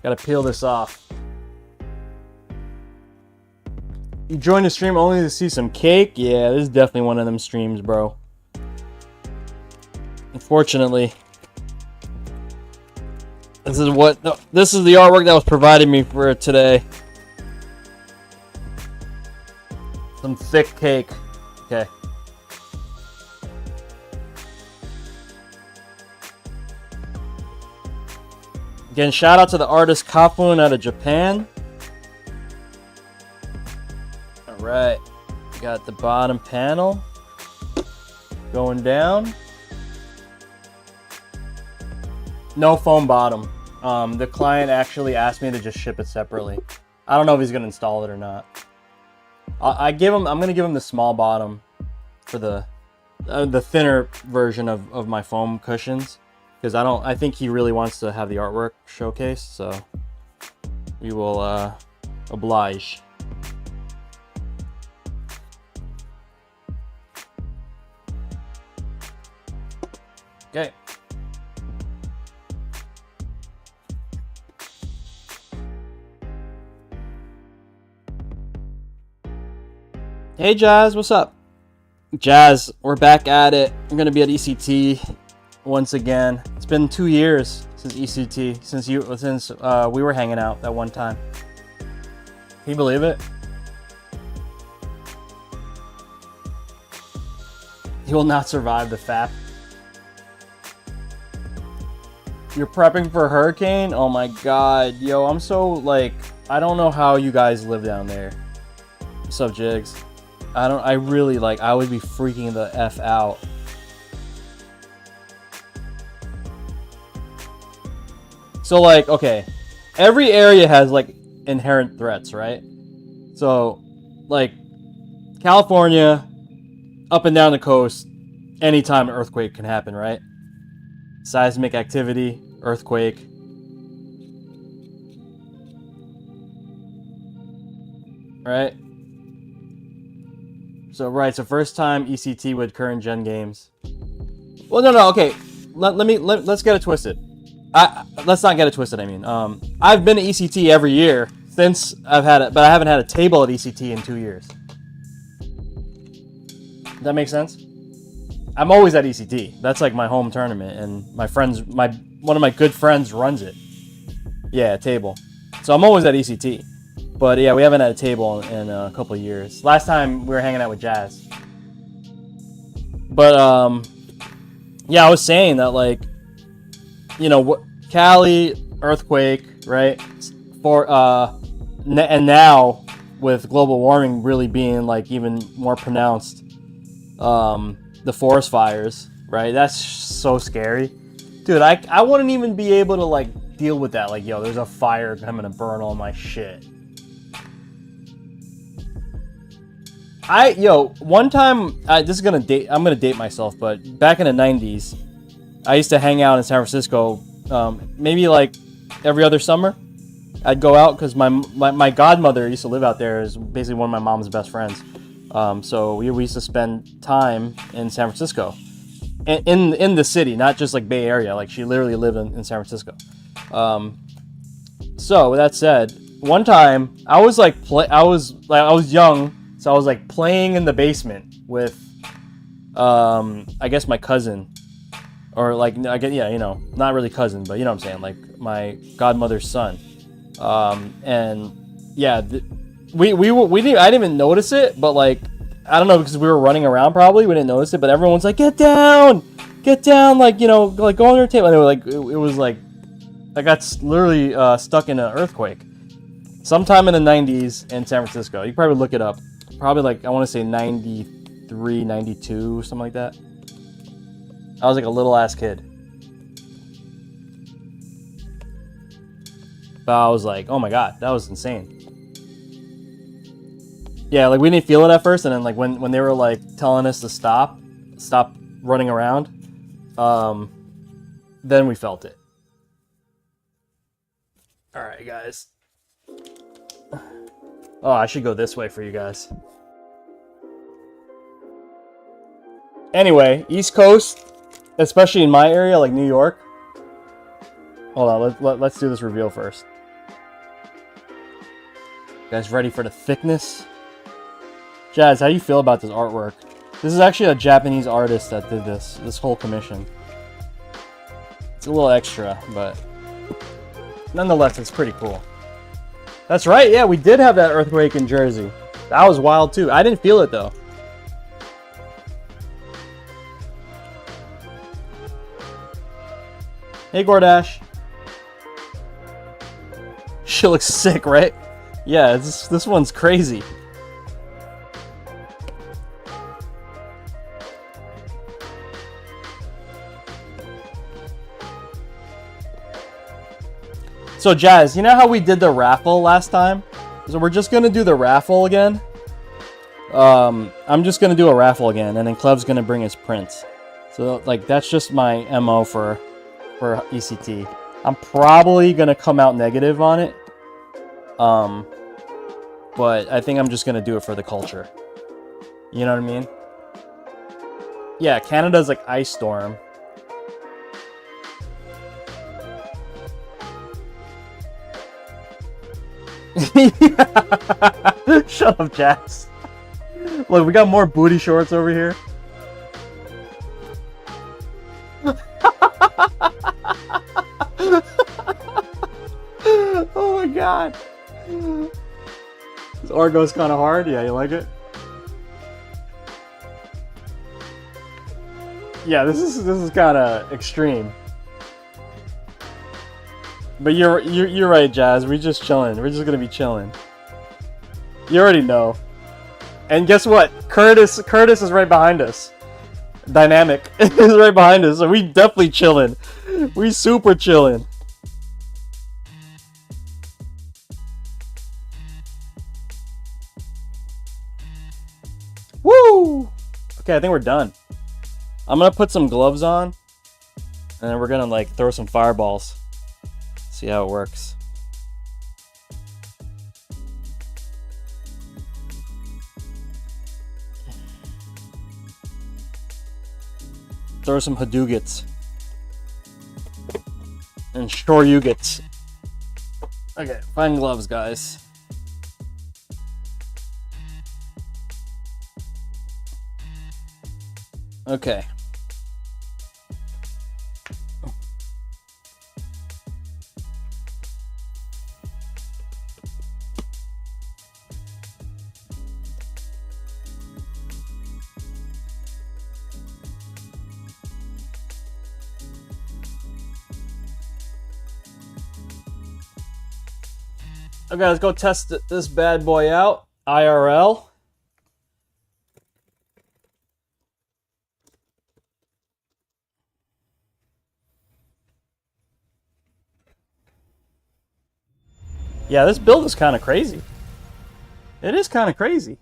Gotta peel this off. You joined the stream only to see some cake? Yeah, this is definitely one of them streams, bro. Unfortunately, this is the artwork that was provided me for today. Some thick cake. Okay. Again, shout out to the artist Kafun out of Japan. Right, we got the bottom panel going down. No foam bottom. The client actually asked me to just ship it separately. I don't know if he's gonna install it or not. I'm gonna give him the small bottom for the thinner version of my foam cushions, because I think he really wants to have the artwork showcased. So we will oblige. Okay. Hey Jazz, what's up? Jazz, we're back at it. I'm gonna be at ECT once again. It's been 2 years since ECT, since we were hanging out that one time. Can you believe it? You will not survive the FAP. You're prepping for a hurricane? Oh my god, yo, I'm so like, I don't know how you guys live down there. What's up, Jigs? I really like, I would be freaking the F out. So like, okay, every area has like inherent threats, right? So like California, up and down the coast, anytime an earthquake can happen, right? Seismic activity, earthquake. Right? So first time ECT with current gen games. Well, no, okay. Let's get it twisted. Let's not get it twisted. I mean, I've been to ECT every year since I've had it, but I haven't had a table at ECT in 2 years. Does that make sense? I'm always at ECT. That's like my home tournament, and one of my good friends runs it. Yeah, a table. So I'm always at ECT. But yeah, we haven't had a table in a couple of years. Last time we were hanging out with Jazz. But yeah, I was saying that like, you know, Cali earthquake, right? And now with global warming really being like even more pronounced, the forest fires, right? That's so scary, dude. I wouldn't even be able to like deal with that. Like, yo, there's a fire coming to burn all my shit. One time, I'm gonna date myself, but back in the 90s, I used to hang out in San Francisco, maybe like every other summer. I'd go out because my godmother used to live out there, is basically one of my mom's best friends. So we used to spend time in San Francisco, in the city, not just like Bay Area. Like she literally lived in San Francisco. So with that said, one time I was young. So I was like playing in the basement with, I guess my cousin, or like, I guess, yeah, you know, not really cousin, but you know what I'm saying, like my godmother's son. And yeah, we didn't, I didn't even notice it, but like, I don't know, because we were running around probably, we didn't notice it, but everyone's like, get down, like, you know, like go on your table. And it was like, it was like, I got literally stuck in an earthquake sometime in the 90s in San Francisco. You can probably look it up. Probably like, I want to say 93, 92, something like that. I was like a little ass kid. But I was like, oh my god, that was insane. Yeah, like we didn't feel it at first, and then like when they were like telling us to stop running around, then we felt it. Alright, guys. Oh, I should go this way for you guys. Anyway, East Coast, especially in my area, like New York. Hold on, let's do this reveal first. You guys ready for the thickness? Jazz, how do you feel about this artwork? This is actually a Japanese artist that did this whole commission. It's a little extra, but nonetheless, it's pretty cool. That's right, yeah, we did have that earthquake in Jersey. That was wild too. I didn't feel it though. Hey Gordash. She looks sick, right? Yeah, this one's crazy. So Jazz, you know how we did the raffle last time? So we're just gonna do the raffle again. I'm just gonna do a raffle again, and then Clev's gonna bring his prints. So like that's just my MO for ECT. I'm probably gonna come out negative on it. But I think I'm just gonna do it for the culture. You know what I mean? Yeah, Canada's like ice storm. Shut up, Jax. Look, we got more booty shorts over here. Oh my god. This Argo's kind of hard. Yeah, you like it? Yeah, this is kind of extreme. But you're right, Jazz. We're just chilling. We're just gonna be chilling. You already know. And guess what? Curtis is right behind us. Dynamic is right behind us. So we definitely chilling. We super chilling. Woo! Okay, I think we're done. I'm gonna put some gloves on, and then we're gonna like throw some fireballs. See how it works. Throw some Hadougets. And Shoryugets. Okay, find gloves, guys. Okay. Okay, let's go test this bad boy out. IRL. Yeah, this build is kind of crazy. It is kind of crazy.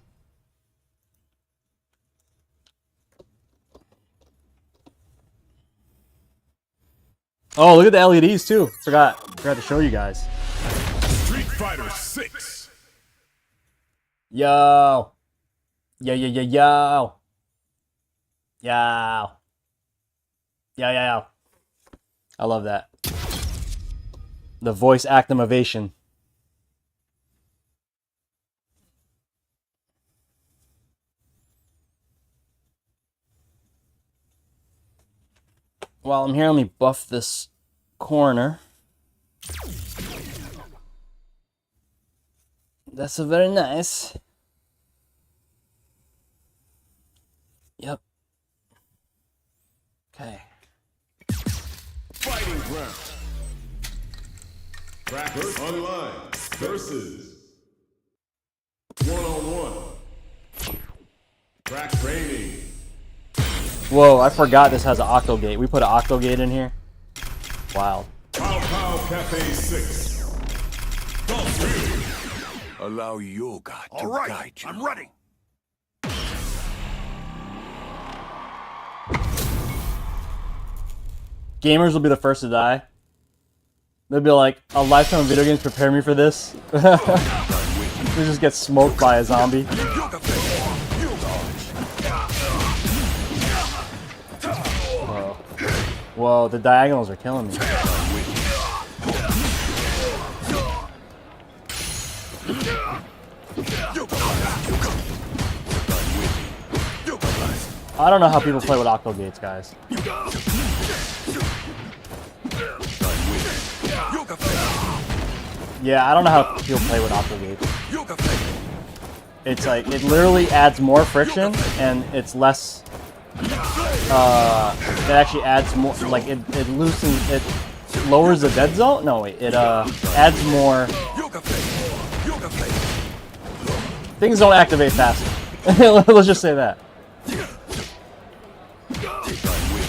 Oh, look at the LEDs too. Forgot to show you guys. Fighter 6. Yo. Yo. Yo. Yo. I love that. The voice activation. While I'm here, let me buff this corner. That's a very nice. Yep. Okay. Fighting ground. Crackers online versus one-on-one. Crack training. Whoa, I forgot this has an octogate. We put an octogate in here. Wow. Pow Pow Cafe 6. Allow yoga to guide you. I'm ready. Gamers will be the first to die. They'll be like, a lifetime of video games prepare me for this. We just get smoked by a zombie. Whoa. Whoa, the diagonals are killing me. I don't know how people play with octogates, guys. Yeah, I don't know how people play with octogates. It's like, it literally adds more friction, and it's less... it actually adds more, like, it loosens, it lowers the dead zone? No, wait, it adds more... Things don't activate faster. Let's just say that.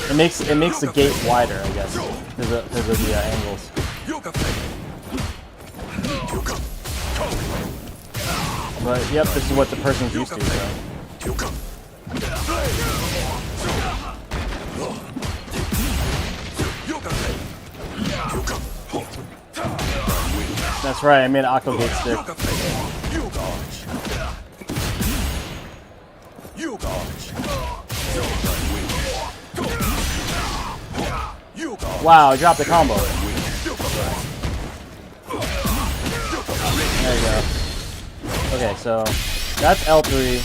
It makes the gate wider, I guess, because of the angles. But yep, this is what the person's used to. So. That's right, I made an octogate stick. Wow, I dropped the combo. There you go. Okay, so that's L3.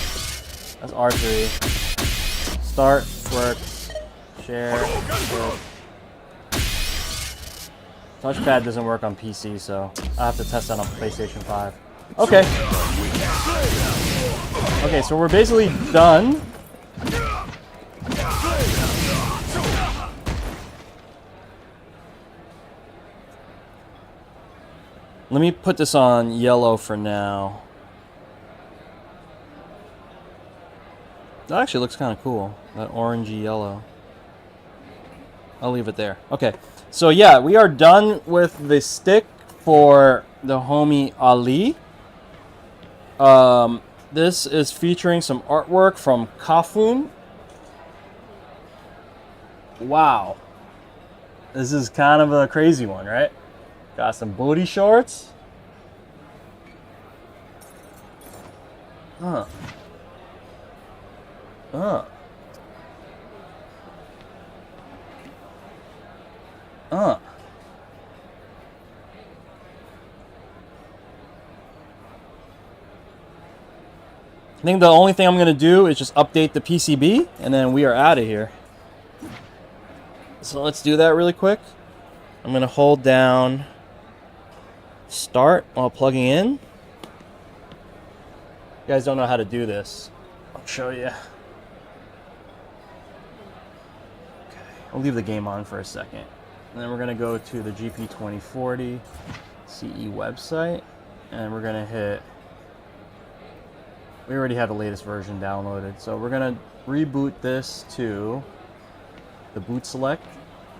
That's R3. Start, works, share. Good. Touchpad doesn't work on PC, so I have to test that on PlayStation 5. Okay. Okay, so we're basically done. Let me put this on yellow for now. That actually looks kind of cool. That orangey yellow. I'll leave it there. Okay. So yeah, we are done with the stick for the homie Ali. This is featuring some artwork from Kafun. Wow. This is kind of a crazy one, right? Got some booty shorts. Huh. I think the only thing I'm going to do is just update the PCB, and then we are out of here. So let's do that really quick. I'm going to hold down start while plugging in. You guys don't know how to do this. I'll show you. Okay. I'll leave the game on for a second. And then we're going to go to the GP2040 CE website, and we're going to hit... We already have the latest version downloaded, so we're going to reboot this to the boot select,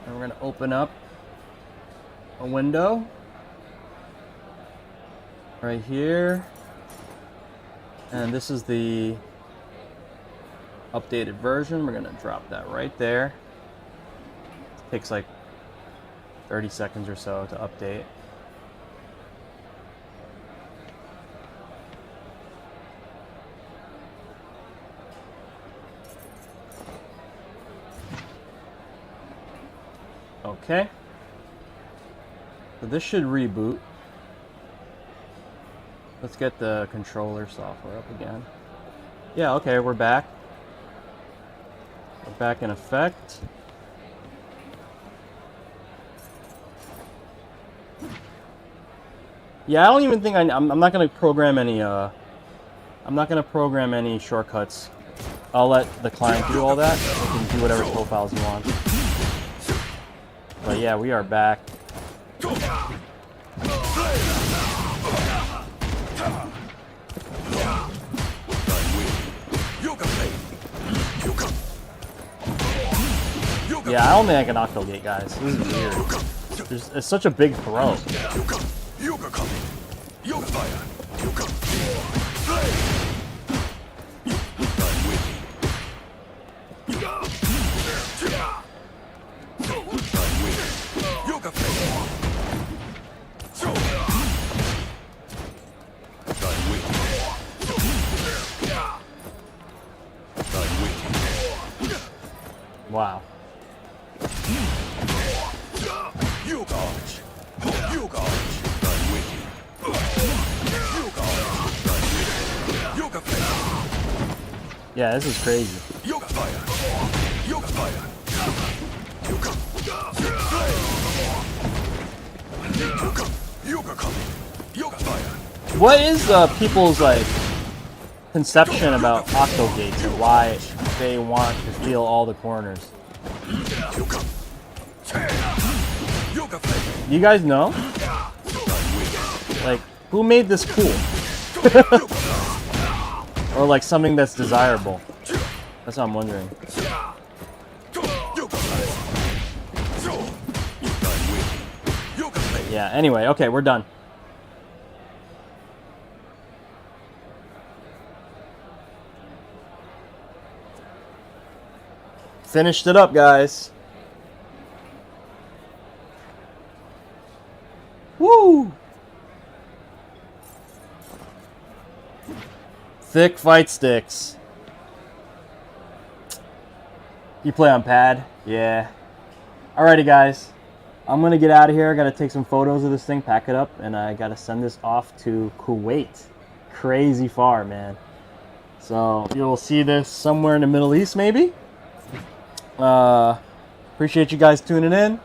and we're going to open up a window right here, and this is the updated version. We're going to drop that right there. It takes like 30 seconds or so to update. Okay. So this should reboot. Let's get the controller software up again. Yeah, okay, we're back. We're back in effect. Yeah, I don't even think I'm not gonna program any I'm not gonna program any shortcuts. I'll let the client do all that. You can do whatever profiles you want. But yeah, we are back. Yeah, I don't think I can octogate, guys. This is weird. It's such a big throw. Wow. Yeah, this is crazy. What is people's like conception about octogates and why they want to feel all the corners? You guys know? Like, who made this cool? Or like something that's desirable? That's what I'm wondering. Yeah, anyway, okay, we're done. Finished it up, guys. Woo! Thick fight sticks. You play on pad? Yeah. Alrighty, guys. I'm gonna get out of here. I gotta take some photos of this thing, pack it up, and I gotta send this off to Kuwait. Crazy far, man. So you'll see this somewhere in the Middle East, maybe. Appreciate you guys tuning in.